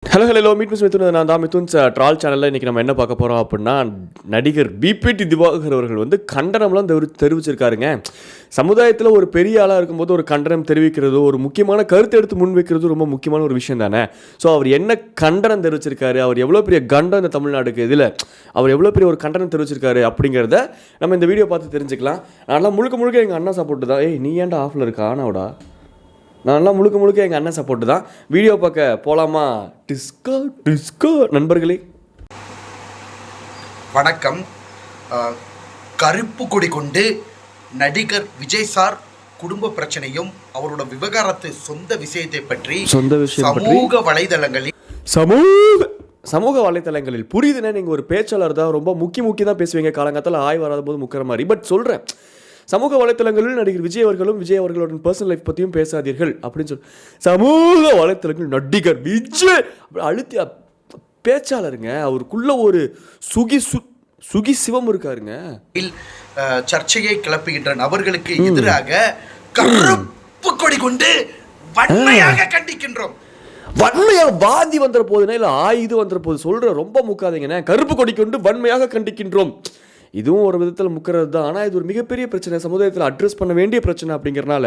Hello meet miss Mithun. நான் தான் Mithun's troll சேனலில் இன்றைக்கி நம்ம என்ன பார்க்க போகிறோம் அப்படின்னா, நடிகர் பிபிடி திவாகர் அவர்கள் வந்து கண்டனம்லாம் தெரிவிச்சிருக்காருங்க. சமுதாயத்தில் ஒரு பெரிய ஆளாக இருக்கும்போது ஒரு கண்டனம் தெரிவிக்கிறதோ, ஒரு முக்கியமான கருத்து எடுத்து முன்வைக்கிறது ரொம்ப முக்கியமான ஒரு விஷயம் தானே. ஸோ அவர் என்ன கண்டனம் தெரிவிச்சிருக்காரு, அவர் எவ்வளோ பெரிய கண்டம் இந்த தமிழ்நாடுக்கு, இதில் அவர் எவ்வளோ பெரிய ஒரு கண்டனம் தெரிவிச்சிருக்காரு அப்படிங்கிறத நம்ம இந்த வீடியோ பார்த்து தெரிஞ்சுக்கலாம். நான்லாம் முழுக்க எங்கள் அண்ணா சப்போர்ட்டு தான். நீ ஏன்டா ஆஃபில் இருக்கா ஆனாவோடா, நான்லாம் முழுக்க எங்கள் அண்ணன் சப்போர்ட்டு தான். வீடியோ பார்க்க போகலாமா? டிஸ்கோ நண்பர்களே, வணக்கம். கருப்பு கொடி கொண்டு நடிகர் விஜய் சார் குடும்ப பிரச்சனையும் அவரோட விவகாரத்து சொந்த விஷயத்தை பற்றி சமூக வலைதளங்களில் புரியுதுன்னா, நீங்கள் ஒரு பேச்சாளர் தான், ரொம்ப முக்கி தான் பேசுவீங்க, காலங்காலத்தில் ஆய்வு வராத போது முக்கிற மாதிரி. பட் சொல்கிறேன், சமூக வலைத்தளங்களில் நடிகர் விஜய் அவர்களோட பர்சனல் லைஃப் பற்றியும் பேசாதீர்கள் அப்படின்னு சொல்லி சமூக வலைத்தளங்கள் நடிகர் விஜய் அழுத்தி பேச்சாளருங்க. அவருக்குள்ள ஒரு சுகி சிவம் இருக்காருங்க. சர்ச்சையை கிளப்புகின்ற நபர்களுக்கு எதிராக கருப்பு கொடி கொண்டு வன்மையாக கண்டிக்கின்றோம். வன்மையாக வாதி வந்துற போதுன்னா இல்லை ஆயுது வந்துற போது சொல்ற ரொம்ப முக்காதீங்கண்ணே. கருப்பு கொடி கொண்டு வன்மையாக கண்டிக்கின்றோம். இதுவும் ஒரு விதத்தில் முக்கிறது தான். ஆனால் இது ஒரு மிகப்பெரிய பிரச்சனை, சமுதாயத்தில் அட்ரஸ் பண்ண வேண்டிய பிரச்சனை. அப்படிங்கிறனால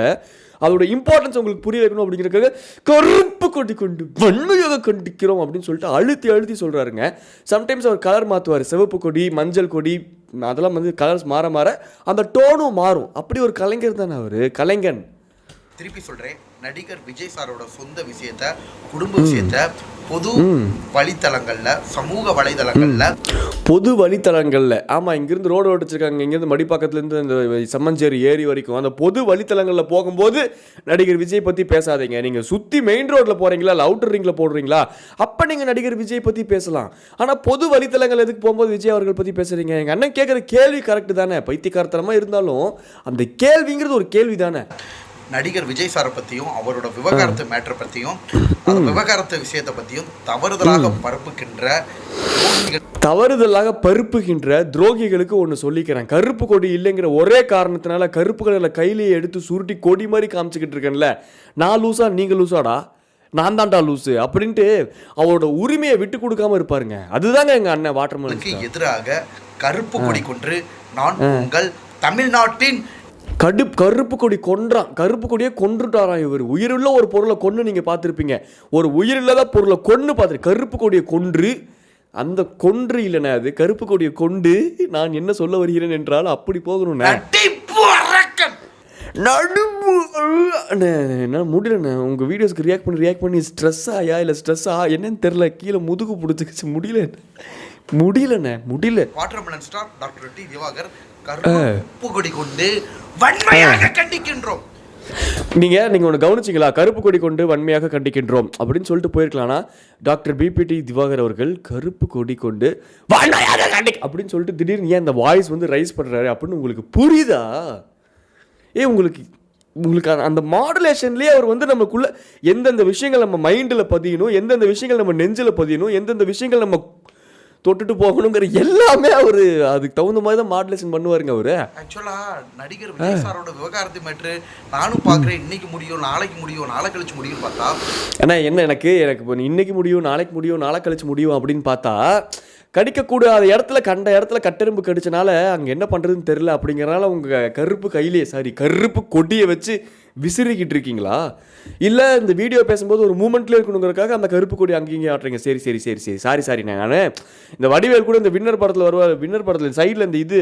அதோட இம்பார்ட்டன்ஸ் உங்களுக்கு புரிய வைக்கணும் அப்படிங்கிறதுக்காக கருப்பு கொடி கொண்டு வன்மையாக கண்டிக்கிறோம் அப்படின்னு சொல்லிட்டு அழுத்தி சொல்கிறாருங்க. சம்டைம்ஸ் அவர் கலர் மாற்றுவார். சிவப்பு கொடி, மஞ்சள் கொடி, அதெல்லாம் வந்து கலர்ஸ் மாற அந்த டோனும் மாறும். அப்படி ஒரு கலைஞர் தானே அவர், கலைஞன். திருப்பி சொல்கிறேன், நடிகர் விஜய் சாரோட சொந்த விஷயத்த, குடும்ப விஷயத்த பொது வலைத்தளங்கள்ல, சமூக வலைதளங்கள்ல, பொது வழித்தளங்களில், ஆமாம், இங்கேருந்து ரோடு ஓடிச்சிருக்காங்க, இங்கேருந்து மடிப்பாக்கத்துலேருந்து இந்த செம்மஞ்சேரி ஏரி வரைக்கும் அந்த பொது வழித்தளங்களில் போகும்போது நடிகர் விஜய் பற்றி பேசாதீங்க. நீங்கள் சுற்றி மெயின் ரோட்டில் போகிறீங்களா, இல்லை அவுட்டர் ரிங்கில் போடுறீங்களா, அப்போ நீங்கள் நடிகர் விஜய் பற்றி பேசலாம். ஆனால் பொது வழித்தளங்கள் எதுக்கு போகும்போது விஜய் அவர்கள் பற்றி பேசுகிறீங்க? எங்கள் அண்ணன் கேட்குற கேள்வி கரெக்டு தானே, பைத்தியக்காரத்தனமாக இருந்தாலும் அந்த கேள்விங்கிறது ஒரு கேள்வி தானே. நடிகர் விஜய் சாரை பற்றியும் அவரோட விவகாரத்து மேட்டரை பற்றியும் அந்த விவகாரத்து விஷயத்தை பற்றியும் தவறுதலாக பருப்புகின்ற துரோகிகளுக்கு ஒன்று சொல்லிக்கிறேன். கருப்பு கொடி இல்லைங்கிற ஒரே காரணத்தினால கருப்பு கலரில் கையிலேயே எடுத்து சுருட்டி கொடி மாதிரி காமிச்சிக்கிட்டு இருக்கேன்ல, நான் லூசா நீங்கள் லூசாடா, நான் தான்டா லூசு அப்படின்ட்டு அவரோட உரிமையை விட்டு கொடுக்காம இருப்பாருங்க. அதுதாங்க எங்கள் அண்ணன் வாட்டர்மேனுக்கு எதிராக கருப்பு கொடி கொன்று நான் உங்கள் தமிழ்நாட்டின் கருப்பு கொடி கொன்றான். கருப்பு கொடியை கொன்றுட்டாராம் இவர். உயிருள்ள ஒரு பொருளை கொன்று நீங்கள் பார்த்துருப்பீங்க, ஒரு உயிரில்லாத பொருளை கொன்று பார்த்துரு. கருப்பு கொடியை கொன்று, அந்த கொன்று இல்லைண்ணே, அது கருப்பு கொடியை கொண்டு நான் என்ன சொல்ல வருகிறேன் என்றால் அப்படி போகணும்ண்ணே. என்னால் முடியலண்ணே, உங்கள் வீடியோஸ்க்கு ரியாக்ட் பண்ணி ஸ்ட்ரெஸ் ஆயா இல்லை ஸ்ட்ரெஸ் என்னன்னு தெரில, கீழே முதுகு பிடிச்சிக்கிச்சு, முடியலண்ணே. Watermelon star doctor D Divakar கருப்பு கொடி கொண்டு வன்மையாக கண்டிக்கின்றோம். நீங்கள் ஒன்று கவனிச்சிங்களா? கருப்பு கொடி கொண்டு வன்மையாக கண்டிக்கின்றோம் அப்படின்னு சொல்லிட்டு போயிருக்கலாம்னா, டாக்டர் பிபிடி திவாகர் அவர்கள் கருப்பு கொடி கொண்டு வன்மையாக அப்படின்னு சொல்லிட்டு திடீர்னு ஏன் இந்த வாய்ஸ் வந்து ரைஸ் பண்ணுறாரு அப்படின்னு உங்களுக்கு புரியுதா? உங்களுக்கு அந்த மாடுலேஷன்லேயே அவர் வந்து நமக்குள்ள எந்தெந்த விஷயங்கள் நம்ம மைண்டில் பதியணும், எந்தெந்த விஷயங்கள் நம்ம நெஞ்சில் பதியணும், எந்தெந்த விஷயங்கள் நம்ம தொட்டுட்டு போகணுங்கிற எல்லாமே அவர் அதுக்கு தகுந்த மாதிரி தான் மாடுலேஷன் பண்ணுவாருங்க. அவர் ஆக்சுவலாக நடிகர் விஜய் சாரோட விவகாரத்தை மேட்ரு நானும் பார்க்குறேன். இன்னைக்கு முடியும், நாளைக்கு முடியும், நாளை கழிச்சு முடியும் பார்த்தா, ஏன்னா எனக்கு இப்போ இன்னைக்கு முடியும், நாளைக்கு முடியும், நாளை கழிச்சு முடியும் அப்படின்னு பார்த்தா, கடிக்கக்கூடாத இடத்துல கண்ட இடத்துல கட்டெரும்பு கடிச்சனால அங்கே என்ன பண்ணுறதுன்னு தெரில. அப்படிங்கிறனால உங்கள் கருப்பு கொடியை வச்சு விசிறிக்கிட்டு இருக்கீங்களா? இல்லை இந்த வீடியோ பேசும்போது ஒரு மூமெண்ட்லேயே இருக்கணுங்கிறதுக்காக அந்த கருப்பு கொடி அங்கேயும் ஆட்டுறீங்க? சரி சாரி நான் இந்த வடிவேல் கூட இந்த வின்னர் படத்தில் சைடில் இந்த இது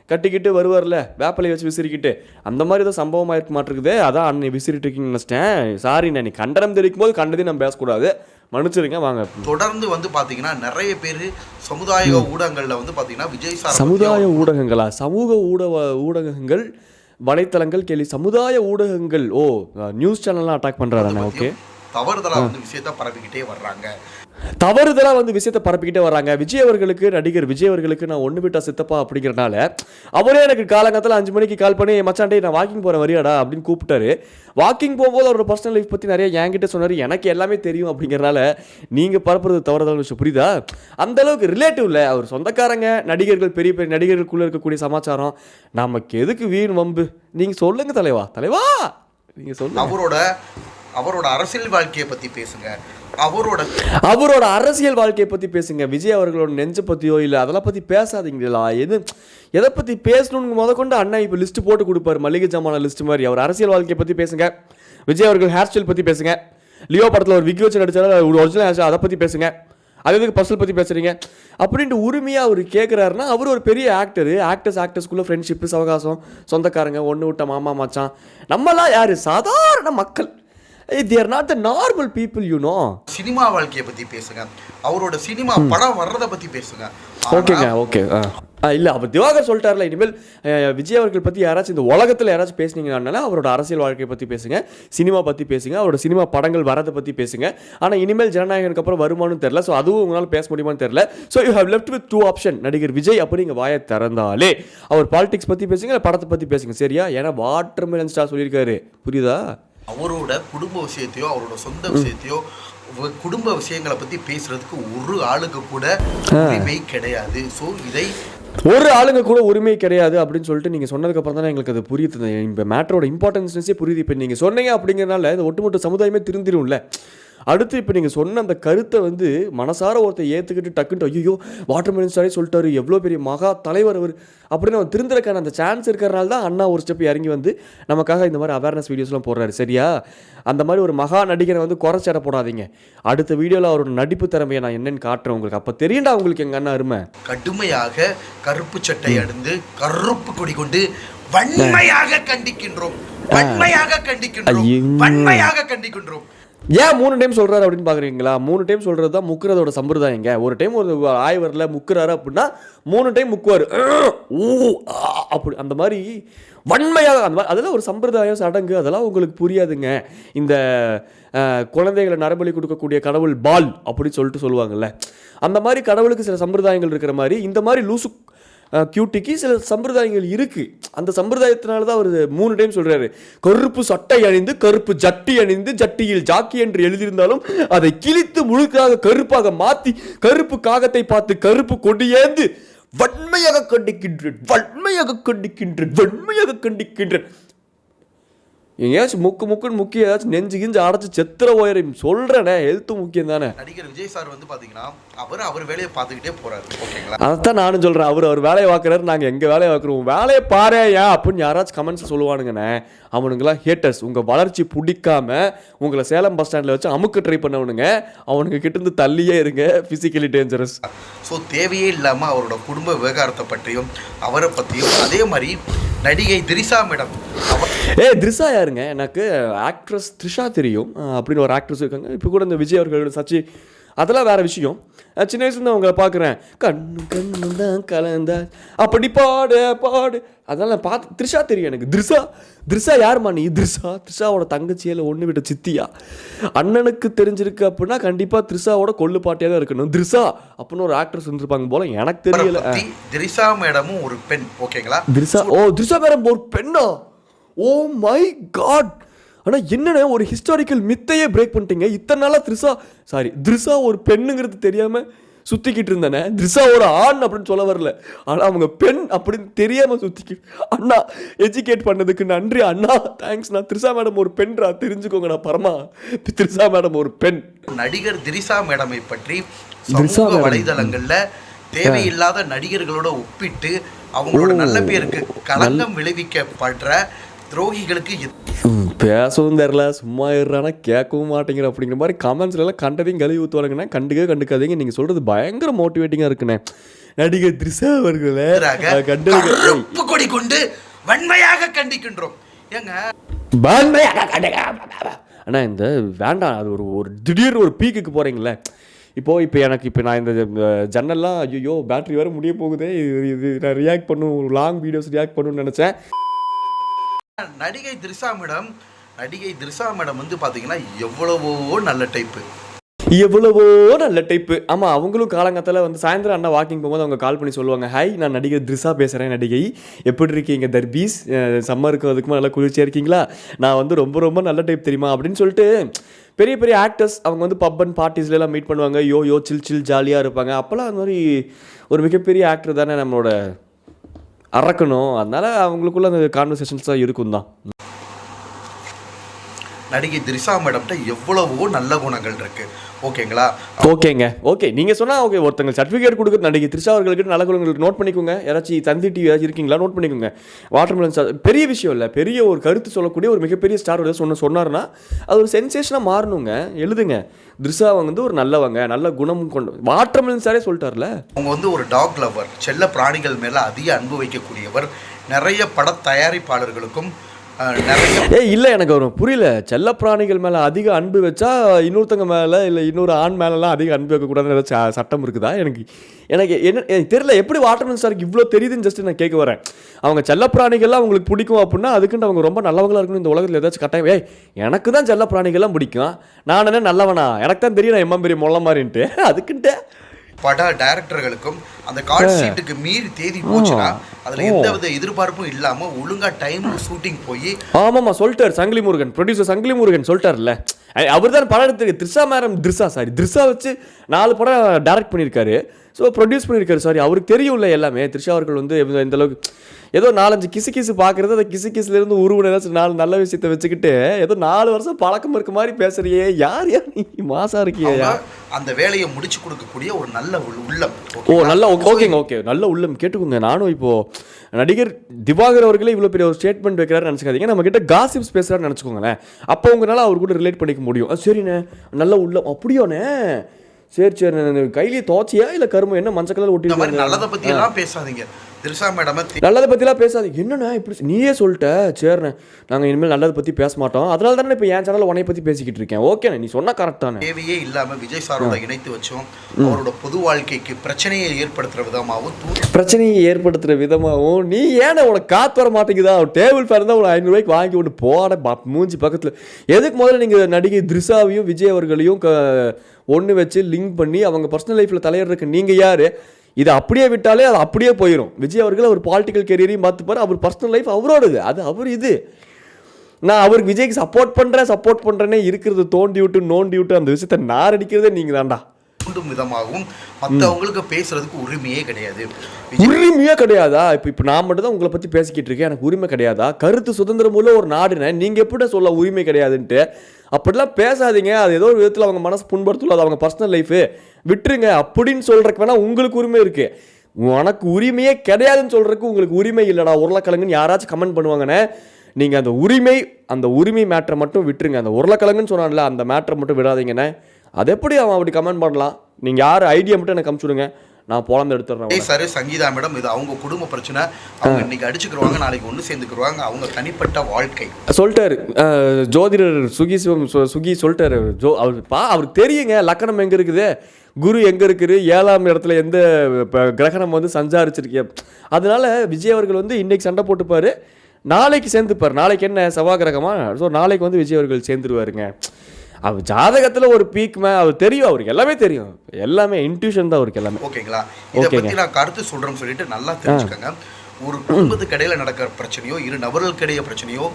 கட்டிக்கிட்டு வருவார்ல, வேப்பலையை வச்சு விசிறிக்கிட்டு, அந்த மாதிரி தான் சம்பவமாக இருக்க மாட்டிருக்குது. அதான் அன்னை விசிறிட்டு இருக்கீங்கன்னு நினச்சிட்டேன். சாரிண்ணே, நீ கண்டனம் தெரிவிக்கும் போது கண்டதையும் நம்ம பேசக்கூடாது, மன்னிச்சிருங்க. வாங்க. தொடர்ந்து வந்து பார்த்தீங்கன்னா நிறைய பேர் சமுதாய ஊடகங்களில் வந்து பார்த்தீங்கன்னா விஜய் சார் சமுதாய ஊடகங்களா, சமூக ஊடகங்கள், வலைத்தளங்கள், சமுதாய ஊடகங்கள், நியூஸ் சேனல்லாம் அட்டாக் பண்ணுறாங்க. ஓகே, தவறுதலாக வந்து விஷயத்தை பரப்பிக்கிட்டே வர்றாங்க. நடிகர் விஜய் அவர்களுக்கு நான் ஒன்று விட்டா சித்தப்பா அப்படிங்கிறனால அவரே எனக்கு காலங்காலத்தில் 5 மணிக்கு கால் பண்ணி, மச்சாண்டே நான் வாக்கிங் போகிறேன் வரியாடா அப்படின்னு கூப்பிட்டாரு. வாக்கிங் போகும்போது அவரோட பர்சனல் லைஃப் பற்றி நிறைய என்கிட்ட சொன்னார். எனக்கு எல்லாமே தெரியும் அப்படிங்கிறனால நீங்கள் பரப்புறது தவறுதலான விஷயம், புரியுதா? அந்தளவுக்கு ரிலேட்டிவ்ல அவர் சொந்தக்காரங்க, நடிகர்கள், பெரிய பெரிய நடிகர்களுக்குள்ளே இருக்கக்கூடிய சமாச்சாரம் நமக்கு எதுக்கு வீண் வம்பு? நீங்கள் சொல்லுங்க தலைவா, நீங்கள் சொல்லுங்க. அவரோட அரசியல் வாழ்க்கையை பற்றி பேசுங்க, அவரோட அரசியல் வாழ்க்கையை பற்றி பேசுங்க. விஜய் அவர்களோட நெஞ்சை பற்றியோ இல்லை அதெல்லாம் பற்றி பேசாதீங்களா. எதை பற்றி பேசணுன்னு முதற்கொண்டு அண்ணா இப்போ லிஸ்ட்டு போட்டு கொடுப்பாரு, மளிகை ஜாமான லிஸ்ட் மாதிரி. அவர் அரசியல் வாழ்க்கையை பற்றி பேசுங்க. விஜய் அவர்கள் ஹேர் ஸ்டைல் பற்றி பேசுங்க. லியோ படத்தில் ஒரு விக் வச்சு நடிச்சாலும் ஒரிஜினல் ஹேர் ஸ்டைல் அதை பற்றி பேசுங்க. அது எதுக்கு பர்சனல் பற்றி பேசுகிறீங்க அப்படின்ட்டு உரிமையாக அவர் கேட்குறாருன்னா அவர் ஒரு பெரிய ஆக்டர்ஸ்குள்ளே ஃப்ரெண்ட்ஷிப்பு சவகாசம் சொந்தக்காரங்க ஒன்று விட்ட மாமா மச்சான். நம்மளாம் யார்? சாதாரண மக்கள். they are not the normal people, you know. Cinema வாழ்க்கையை பற்றி பேசுங்க. அவரோட சினிமா படம் வர்றதை பற்றி பேசுங்க. ஓகேங்க, ஓகே. இல்லை, அவர் திவாகர் சொல்லிட்டார்ல, இனிமேல் விஜய் அவர்கள் பற்றி யாராச்சும் இந்த உலகத்தில் யாராச்சும் பேசுனீங்கன்னால அவரோட அரசியல் வாழ்க்கையை பற்றி பேசுங்க, சினிமா பற்றி பேசுங்க, அவரோட சினிமா படங்கள் வரதை பற்றி பேசுங்க. ஆனால் இனிமேல் ஜனநாயகனுக்கு அப்புறம் வருமானு தெரில. ஸோ அதுவும் உங்களால் பேச முடியுமான்னு தெரில. So you have left with 2 option. நடிகர் விஜய் அப்படி நீங்கள் வாயை திறந்தாலே அவர் பாலிடிக்ஸ் பற்றி பேசுங்க, இல்லை படத்தை பற்றி பேசுங்க. சரியா? ஏன்னா வாட்டர் மெலன் ஸ்டார் சொல்லியிருக்காரு, புரியுதா? அவரோட குடும்ப விஷயத்தையோ அவரோட சொந்த விஷயத்தையோ குடும்ப விஷயங்களை பற்றி பேசுறதுக்கு ஒரு ஆளுக்கு கூட உரிமை கிடையாது. ஸோ இதை ஒரு ஆளுங்க கூட உரிமை கிடையாது அப்படின்னு சொல்லிட்டு நீங்கள் சொன்னதுக்கப்புறம் தானே எங்களுக்கு அது புரியுது. இப்போ மேட்டரோட இம்பார்ட்டன்ஸே புரியுது. இப்போ நீங்கள் சொன்னீங்க அப்படிங்கிறனால இந்த ஒட்டுமொத்த சமுதாயமே திருந்திடும்ல. அடுத்து இப்போ நீங்கள் சொன்ன அந்த கருத்தை வந்து மனசார ஒருத்தர் ஏற்றுக்கிட்டு டக்குன்ட்டு ஐயோ வாட்டர் மெலன் ஸ்டாரே சொல்லிட்டாரு, எவ்வளோ பெரிய மகா தலைவர் அவர் அப்படின்னு அவன் திருந்துறக்கான அந்த சான்ஸ் இருக்கிறனால தான் அண்ணா ஒரு ஸ்டெப் இறங்கி வந்து நமக்காக இந்த மாதிரி அவேர்னஸ் வீடியோஸ்லாம் போடுறாரு. சரியா? அந்த மாதிரி ஒரு மகா நடிகரை வந்து குறைச்சிட போடாதீங்க. அடுத்த வீடியோவில் அவரோட நடிப்பு திறமையை நான் என்னன்னு காட்டுறேன் உங்களுக்கு. அப்போ தெரியண்டா உங்களுக்கு எங்கள் அண்ணா அருமை. கடுமையாக கருப்பு சட்டை அணிந்து கருப்பு கொடி கொண்டு வன்மையாக கண்டிக்கின்றோம். ஏன் 3 டைம் சொல்கிறாரு அப்படின்னு பார்க்குறீங்களா? 3 டைம் சொல்கிறது தான் முக்குறதோட சம்பிரதாயங்க. ஒரு டைம் ஒரு ஆய்வரில் முக்குறாரு அப்படின்னா 3 டைம் முக்குவார். அப்படி அந்த மாதிரி வன்மையாக அந்த மாதிரி அதெல்லாம் ஒரு சம்பிரதாயம் சடங்கு. அதெல்லாம் உங்களுக்கு புரியாதுங்க. இந்த குழந்தைகளை நரபலி கொடுக்கக்கூடிய கடவுள் பால் அப்படி சொல்லிட்டு சொல்லுவாங்கல்ல, அந்த மாதிரி கடவுளுக்கு சில சம்பிரதாயங்கள் இருக்கிற மாதிரி இந்த மாதிரி லூசு கியூட்டிக்கு சில சம்பிரதாயங்கள் இருக்குது. அந்த சம்பிரதாயத்தினால தான் அவர் 3 டைம் சொல்கிறாரு. கருப்பு சட்டை அணிந்து கருப்பு ஜட்டி அணிந்து ஜட்டியில் ஜாக்கி என்று எழுதியிருந்தாலும் அதை கிழித்து முழுக்காக கருப்பாக மாற்றி கருப்பு காகத்தை பார்த்து கருப்பு கொடியேந்து வன்மையாக கண்டிக்கின்றேன். எங்கேயாச்சும் முக்குன்னு முக்கிய ஏதாச்சும் நெஞ்சு கிஞ்சு அடைச்சி செத்துற ஓயரையும் சொல்கிறேனே. ஹெல்த்து முக்கியம் தானே. நடிகர் விஜய் சார் வந்து பார்த்தீங்கன்னா அவர் வேலையை பார்த்துக்கிட்டே போகிறாரு. ஓகேங்களா? அதைத்தான் நானும் சொல்கிறேன். அவர் வேலையை பார்க்குறாரு, நாங்கள் எங்கள் வேலையை பார்க்குறோம். வேலையை பாரு ஏன் அப்படின்னு யாராச்சும் கமெண்ட்ஸ் சொல்லுவானுங்கண்ணே. அவனுங்களாம் ஹேட்டர்ஸ். உங்கள் வளர்ச்சி பிடிக்காம உங்களை சேலம் பஸ் ஸ்டாண்டில் வச்சு அமுக்க ட்ரை பண்ணவனுங்க. அவனுங்க கிட்டேருந்து தள்ளியே இருங்க. Physically dangerous. ஸோ தேவையே இல்லாமல் அவரோட குடும்ப விவகாரத்தை பற்றியும் அவரை பற்றியும் அதே மாதிரி நடிகை திரிஷா மேடம். திரிஷா யாருங்க? எனக்கு ஆக்ட்ரஸ் த்ரிஷா தெரியும் அப்படின்னு ஒரு ஆக்ட்ரஸ் இருக்காங்க. இப்போ கூட இந்த விஜய் அவர்கள் சச்சி அதெல்லாம் வேறு விஷயம். சின்ன வயசுலேருந்து அவங்கள பார்க்குறேன். கண்ணு தான் கலந்தா அப்படி பாடு அதெல்லாம் பார்த்து த்ரிஷா தெரியும் எனக்கு. த்ரிஷா யாருமா நீ? த்ரிஷாவோட தங்கச்சியில் ஒன்று விட்ட சித்தியா? அண்ணனுக்கு தெரிஞ்சிருக்கு அப்படின்னா கண்டிப்பாக த்ரிஷாவோட கொள்ளு பாட்டியாக தான் இருக்கணும். த்ரிஷா அப்படின்னு ஒரு ஆக்ட்ரஸ் இருந்திருப்பாங்க போல, எனக்கு தெரியல. திரிஷா மேடமும் ஒரு பெண். ஓகேங்களா? திரிஷா மேடம் ஒரு பெண்ணா? Oh my God. ஆனால் என்னென்ன ஒரு ஹிஸ்டாரிக்கல் மித்தையே பிரேக் பண்ணிட்டீங்க. இத்தனை நாளாக த்ரிஷா ஒரு பெண்ணுங்கிறது தெரியாமல் சுற்றிக்கிட்டு இருந்தேனே. த்ரிஷா ஒரு ஆண் அப்படின்னு சொல்ல வரல, ஆனால் அவங்க பெண் அப்படின்னு தெரியாமல் சுற்றிக்கிட்டு. அண்ணா எஜுகேட் பண்ணதுக்கு நன்றி அண்ணா, தேங்க்ஸ். நான் த்ரிஷா மேடம் ஒரு பெண்ரா, தெரிஞ்சுக்கோங்க. நான் பரமா த்ரிஷா மேடம் ஒரு பெண். நடிகர் திரிஷா மேடமை பற்றி சமூக வலைதளங்கள்ல தேவையில்லாத நடிகர்களோட ஒப்பிட்டு அவங்களோட நல்ல பேருக்கு களங்கம் விளைவிக்கப்படுற துரோகிகளுக்கு பேசவும் தெரில, சும்மா இருறானா கேட்கவும் மாட்டேங்கிற அப்படிங்கிற மாதிரி கமெண்ட்ஸ்லாம் கண்டதையும் கழுவி ஊற்றுவாங்கன்னா கண்டுக்காதீங்க. நீங்கள் சொல்கிறது பயங்கர மோட்டிவேட்டிங்காக இருக்குண்ணே. நடிகர் த்ரிஷா அவர்களே கருப்பு கொடி கொண்டு வன்மையாக கண்டிக்கின்றோம். ஏங்க ஆனால் இந்த வேண்டாம், அது ஒரு திடீர்னு ஒரு பீக்குக்கு போகிறீங்களே. இப்போ நான் இந்த ஜன்னல்லாம் ஐயோ பேட்டரி வேறு முடிய போகுதே, இது நான் ரியாக்ட் பண்ணும் லாங் வீடியோஸ் ரியாக்ட் பண்ணணும்னு நினச்சேன். நடிகை திரிஷா மேடம் வந்து பார்த்தீங்கன்னா எவ்வளவோ நல்ல டைப்பு. ஆமாம், அவங்களும் காலங்கத்தில் வந்து சாயந்தரம் அண்ணா வாக்கிங் போகும்போது அவங்க கால் பண்ணி சொல்லுவாங்க, ஹாய் நான் நடிகை திரிஷா பேசுகிறேன், நடிகை எப்படி இருக்கீங்க தர்பீஸ், சம்மருக்கு அதுக்குமா நல்லா குளிர்ச்சியாக இருக்கீங்களா, நான் வந்து ரொம்ப ரொம்ப நல்ல டைப் தெரியுமா அப்படின்னு சொல்லிட்டு பெரிய பெரிய ஆக்டர்ஸ் அவங்க வந்து பப் அண்ட் பார்ட்டிஸ்லாம் மீட் பண்ணுவாங்க. யோ சில் ஜாலியாக இருப்பாங்க. அப்போல்லாம் அந்த மாதிரி ஒரு மிகப்பெரிய ஆக்டர் தானே நம்மளோட அறக்கணும். அதனால் அவங்களுக்குள்ள அந்த கான்வர்சேஷன்ஸ் தான் இருக்கும் தான். நடிகை திரிஷா மேடம்கிட்ட எவ்வளவோ நல்ல குணங்கள் இருக்கு. ஓகேங்களா? ஓகேங்க, ஓகே, நீங்கள் சொன்னால் ஓகே. ஒருத்தங்க சர்டிஃபிகேட் கொடுக்குறது நடிகை திரிஷா அவர்களுக்கு நல்ல குணங்களுக்கு நோட் பண்ணிக்கோங்க. யாராச்சும் தந்தி டிவி இருக்கீங்களா, நோட் பண்ணிக்கோங்க. வாட்டர்மெலன் ஸ்டார் பெரிய விஷயம் இல்லை, பெரிய ஒரு கருத்து சொல்லக்கூடிய ஒரு மிகப்பெரிய ஸ்டார் சொன்னார்னா அது ஒரு சென்சேஷனாக மாறணுங்க. எழுதுங்க, திரிஷா வந்து ஒரு நல்லவங்க, நல்ல குணம் கொண்டு. வாட்டர்மெலன் ஸ்டாரே சொல்லிட்டார்ல, அவங்க வந்து ஒரு டாக் லவர், செல்ல பிராணிகள் மேலே அதிக அன்பு வைக்கக்கூடியவர். நிறைய பட தயாரிப்பாளர்களுக்கும் நிறைய இல்லை எனக்கு ஒரு புரியல. செல்ல பிராணிகள் மேலே அதிக அன்பு வச்சா இன்னொருத்தங்க மேலே இல்லை இன்னொரு ஆண் மேலெலாம் அதிக அன்பு வைக்கக்கூடாதுன்னு ஏதாச்சும் சட்டம் இருக்குதா? எனக்கு எனக்கு தெரியல. எப்படி வாட்டர்மெலன் ஸ்டாருக்கு இவ்வளோ தெரியுதுன்னு ஜஸ்ட் நான் கேட்க வரேன். அவங்க செல்ல பிராணிகள்லாம் அவங்களுக்கு பிடிக்கும் அப்படின்னா அதுக்குன்னு அவங்க ரொம்ப நல்லவங்களாக இருக்கணும் இந்த உலகத்தில். ஏதாச்சும் கட்டாயம் எனக்கு தான் செல்ல பிராணிகள்லாம் பிடிக்கும், நான் என்ன நல்லவனா, எனக்கு தான் தெரியும் நான் எம்மா பெரிய மொல்ல மாதிரின்ட்டு அதுக்குன்ட்டு பட டைரக்டர்களுக்கும் அந்த கால் ஷீட்டுக்கு மீறி தேதி போச்சுன்னா அதில் எந்தவித எதிர்பார்ப்பும் இல்லாமல் ஒழுங்காக டைம் ஷூட்டிங் போய். ஆமாம்மா, சொல்லிட்டார் சங்கிலி முருகன், ப்ரொடியூசர் சங்கிலி முருகன் சொல்லிட்டார்ல. அவர் தான் படம் எடுத்துருக்கு. திரிஷா வச்சு 4 படம் டைரக்ட் பண்ணியிருக்காரு. ஸோ ப்ரொடியூஸ் பண்ணியிருக்காரு. சாரி, அவருக்கு தெரியும்ல எல்லாமே. திரிஷா அவர்கள் வந்து இந்த அளவுக்கு ஏதோ 4-5 கிசு பார்க்குறது, அந்த கிசுலேருந்து உருவன ஏதாச்சும் 4 நல்ல விஷயத்தை வச்சுக்கிட்டு ஏதோ 4 வருஷம் பழக்கம் இருக்க மாதிரி பேசுறியே. யார் நீ மாசா இருக்கியா? அந்த வேலையை முடிச்சு கொடுக்கக்கூடிய ஒரு நல்ல உள்ளம். நல்ல ஓகே நல்ல உள்ளம். கேட்டுக்கோங்க, நானும் இப்போது நடிகர் திவாகர் அவர்களே இவ்வளோ பெரிய ஒரு ஸ்டேட்மெண்ட் வைக்கிறாரு நினச்சிக்காதீங்க. நம்ம கிட்ட காசிப்ஸ் பேசுகிறான்னு நினச்சிக்கோங்களேன். அப்போ உங்களால் அவர் கூட ரிலேட் பண்ணிக்க முடியும். சரிண்ணே, நல்ல உள்ளம் அப்படியோண்ணே. சரி கையிலேயே தோச்சியா இல்லை கரும்பு என்ன மஞ்சள் கலர் ஒட்டி? நல்லதை பற்றி எல்லாம் பேசாதீங்க. திரிஷா மேடம் நல்லதை பற்றிலாம் பேசாது. என்னண்ணா இப்படி நீயே சொல்லிட்ட? சரிண்ணே, நாங்கள் இனிமேல் நல்லதை பற்றி பேச மாட்டோம். அதனால தானே இப்போ என் சேனலில் உன்னை பற்றி பேசிக்கிட்டு இருக்கேன். ஓகேண்ணே, நீ சொன்னால் கரெக்டான. தேவையே இல்லாமல் விஜய் சாரோட இணைத்து வச்சோம். அவரோட பொது வாழ்க்கைக்கு பிரச்சனையை ஏற்படுத்துகிற விதமாகவும் நீ ஏன்னா உனக்கு காத்து வர மாட்டேங்குதா? டேபிள் ஃபேன் தான் ஒரு 500 ரூபாய்க்கு வாங்கி விட்டு போட மூஞ்சி பக்கத்தில். எதுக்கு முதல்ல நீங்கள் நடிகை திரிஷாவையும் விஜய் அவர்களையும் ஒன்று வச்சு லிங்க் பண்ணி அவங்க பர்சனல் லைஃப்பில் தலையிடுறதுக்கு நீங்கள் யார்? இதை அப்படியே விட்டாலே அது அப்படியே போயிடும். விஜய் அவர்கள் அவர் பாலிட்டிக்கல் கெரியரையும் பார்த்துப்பார், அவர் பர்சனல் லைஃப் அவரோடது, அது அவர். இது நான் அவருக்கு விஜய்க்கு சப்போர்ட் பண்ணுறேன்னே இருக்கிறது நோண்டி விட்டு அந்த விஷயத்தை நான் அடிக்கிறதே நீங்கள் தான்டா. விதமாகவும் மற்றவங்களுக்கு பேசுறதுக்கு உரிமையே கிடையாது. உரிமையே கிடையாதா? இப்போ நான் மட்டும் தான் உங்களை பற்றி பேசிக்கிட்டு இருக்கேன், எனக்கு உரிமை கிடையாதா? கருத்து சுதந்திரம் உள்ள ஒரு நாடுனே நீங்கள் எப்படி சொல்ல உரிமை கிடையாதுன்ட்டு? அப்படிலாம் பேசாதீங்க. அது ஏதோ ஒரு விதத்தில் அவங்க மனசு புண்படுத்தல, அது அவங்க பர்சனல் லைஃபு, விட்டுருங்க அப்படின்னு சொல்கிறக்கு வேணால் உங்களுக்கு உரிமை இருக்குது. உனக்கு உரிமையே கிடையாதுன்னு சொல்கிறதுக்கு உங்களுக்கு உரிமை இல்லைடா உருளைக்கிழங்குன்னு யாராச்சும் கமெண்ட் பண்ணுவாங்கண்ணே. நீங்கள் அந்த உரிமை மேட்டரை மட்டும் விட்டுருங்க. அந்த உருளைக்கிழங்குன்னு சொன்னான்ல அந்த மேட்டரை மட்டும் விடாதீங்கண்ணே. அது எப்படி அவன் அப்படி கமெண்ட் பண்ணலாம்? நீங்கள் யார் ஐடியா மட்டும் எனக்கு அனுப்பிச்சுடுங்க, நான் போலந்து எடுத்துடுறேன். சார் சங்கீதா மேடம், இது அவங்க குடும்ப பிரச்சனை. அவங்க இன்னைக்கு அடிச்சுக்கிடுவாங்க, நாளைக்கு ஒன்று சேர்ந்துக்கிடுவாங்க, அவங்க தனிப்பட்ட வாழ்க்கை சொல்லிட்டாரு. ஜோதிடர் சுகி சொல்லிட்டாரு. அவருக்கு தெரியுங்க லக்கணம் எங்கே இருக்குது, குரு எங்கே இருக்குது, 7ஆம் இடத்துல எந்த கிரகணம் வந்து சஞ்சாரிச்சிருக்கீங்க. அதனால விஜய் அவர்கள் வந்து இன்னைக்கு சண்டை போட்டுப்பார், நாளைக்கு சேர்ந்துப்பார். நாளைக்கு என்ன செவ்வாய் கிரகமா? ஸோ நாளைக்கு வந்து விஜய் அவர்கள் சேர்ந்துருவாருங்க. அவர் ஜாதகத்தில் ஒரு பீக்மே அவர் தெரியும், அவருக்கு எல்லாமே தெரியும், எல்லாமே இன்ட்யூஷன் தான் அவருக்கு எல்லாமே. ஓகேங்களா? இதை பற்றி நான் கருத்து சொல்கிறேன்னு சொல்லிட்டு நல்லா தெரிஞ்சுக்கோங்க. ஒரு குடும்பத்துக்கு இடையில நடக்கிற பிரச்சனையோ, 2 நபர்களுக்கு இடையே பிரச்சனையோ,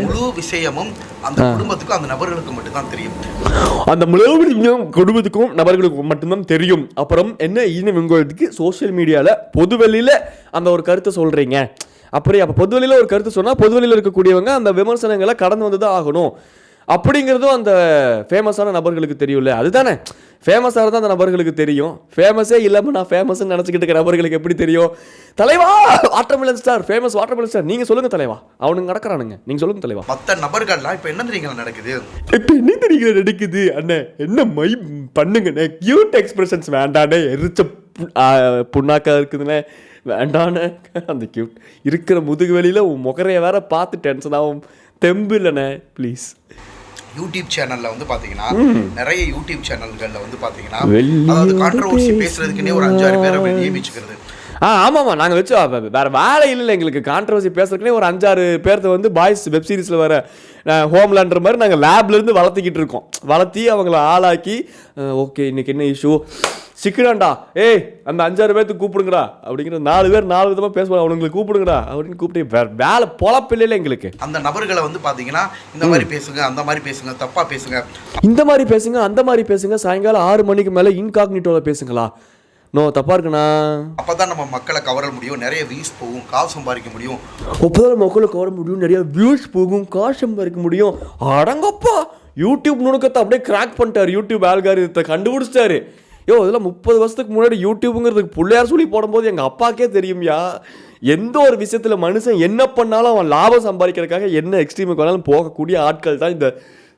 முழு விஷயமும் அந்த குடும்பத்துக்கும் அந்த நபர்களுக்கு மட்டும்தான் தெரியும். அந்த முழு குடும்பத்துக்கும் நபர்களுக்கு மட்டும்தான் தெரியும். அப்புறம் என்ன இன்னும் உங்களுக்கு சோசியல் மீடியாவில் பொதுவெளியில் அந்த ஒரு கருத்தை சொல்கிறீங்க. அப்போ பொதுவெளியில் ஒரு கருத்து சொன்னால் பொதுவெளியில் இருக்கக்கூடியவங்க அந்த விமர்சனங்களை கடந்து வந்து தான் ஆகணும் அப்படிங்கிறதும் அந்த ஃபேமஸான நபர்களுக்கு தெரியும்ல. அதுதானே ஃபேமஸாக இருந்தால் அந்த நபர்களுக்கு தெரியும். ஃபேமஸே இல்லாமல் நான் ஃபேமஸ்ன்னு நினச்சிக்கிட்டு இருக்கிற நபர்களுக்கு எப்படி தெரியும்? தலைவா watermelon star, famous watermelon star, நீங்கள் சொல்லுங்கள் தலைவா, அவனுங்க நடக்கிறானுங்க, நீங்கள் சொல்லுங்கள் தலைவா. மற்ற நபர்கள்லாம் இப்போ என்ன தெரியுங்களா நடக்குது? இப்போ என்ன தெரியுங்களா நடக்குது? அண்ணே என்ன மை பண்ணுங்கண்ணே, கியூட் எக்ஸ்பிரஷன்ஸ் வேண்டானே, எரிச்ச புண்ணாக்கா இருக்குதுண்ணே, வேண்டானே. அந்த கியூட் இருக்கிற முதுகு வெளியில் உன் முகரையை வேற பார்த்து டென்ஷன் ஆகும். தெம்பு இல்லைண்ணே ப்ளீஸ். யூடியூப் சேனல்ல வந்து பாத்தீங்கன்னா நிறைய யூடியூப் சேனல்கள்ல வந்து பாத்தீங்கன்னா அதாவது கான்ட்ரோவர்சி பேசுறதுக்குன்னே ஒரு 5-6 பேரை நியமிச்சுக்கிறது. ஆமாம்மா, நாங்கள் வச்சு வேறு வேலை இல்லை எங்களுக்கு. கான்ட்ரவர்சி பேசுறதுக்குனே ஒரு 5-6 பேர்த்த வந்து பாய்ஸ் வெப் சீரிஸில் வர ஹோம்லேண்ட்ற மாதிரி நாங்கள் லேப்லேருந்து வளர்த்திக்கிட்டு இருக்கோம். வளர்த்தி அவங்கள ஆளாக்கி ஓகே இன்றைக்கி என்ன இஷ்யூ சிக்கனாண்டா, ஏய் அந்த 5-6 பேர்த்துக்கு கூப்பிடுங்கடா அப்படிங்கிற 4 பேர் 4 விதமாக பேசுவாங்க, அவங்களுக்கு கூப்பிடுங்கடா அப்படின்னு கூப்பிட்டு வேலை பொழப்பில்லையில எங்களுக்கு. அந்த நபர்களை வந்து பார்த்தீங்கன்னா இந்த மாதிரி பேசுங்க, அந்த மாதிரி பேசுங்க, தப்பாக பேசுங்க, இந்த மாதிரி பேசுங்க, அந்த மாதிரி பேசுங்க, சாயங்காலம் 6 மணிக்கு மேலே இன்காக்னிட்டோவில் பேசுங்களா, நோ தப்பாக இருக்குண்ணா. அப்பதான் நம்ம மக்களை கவர முடியும், நிறைய வியூஸ் போகும், காசு சம்பாதிக்க முடியும். அப்போதான் மக்களை கவர முடியும், நிறைய வியூஸ் போகும், காசு சம்பாதிக்க முடியும். அடங்கப்பா, யூடியூப் நுணுக்கத்தை அப்படியே கிராக் பண்ணிட்டார். யூடியூப் ஆல்காரிதத்தை கண்டுபிடிச்சிட்டாரு. இதெல்லாம் 30 வருஷத்துக்கு முன்னாடி யூடியூப்புங்கிறதுக்கு பிள்ளையார் சொல்லி போடும்போது எங்கள் அப்பாக்கே தெரியும்யா. எந்த ஒரு விஷயத்தில் மனுஷன் என்ன பண்ணாலும் அவன் லாபம் சம்பாதிக்கிறதுக்காக என்ன எக்ஸ்ட்ரீமுக்கு வேணாலும் போகக்கூடிய ஆட்கள் தான் இந்த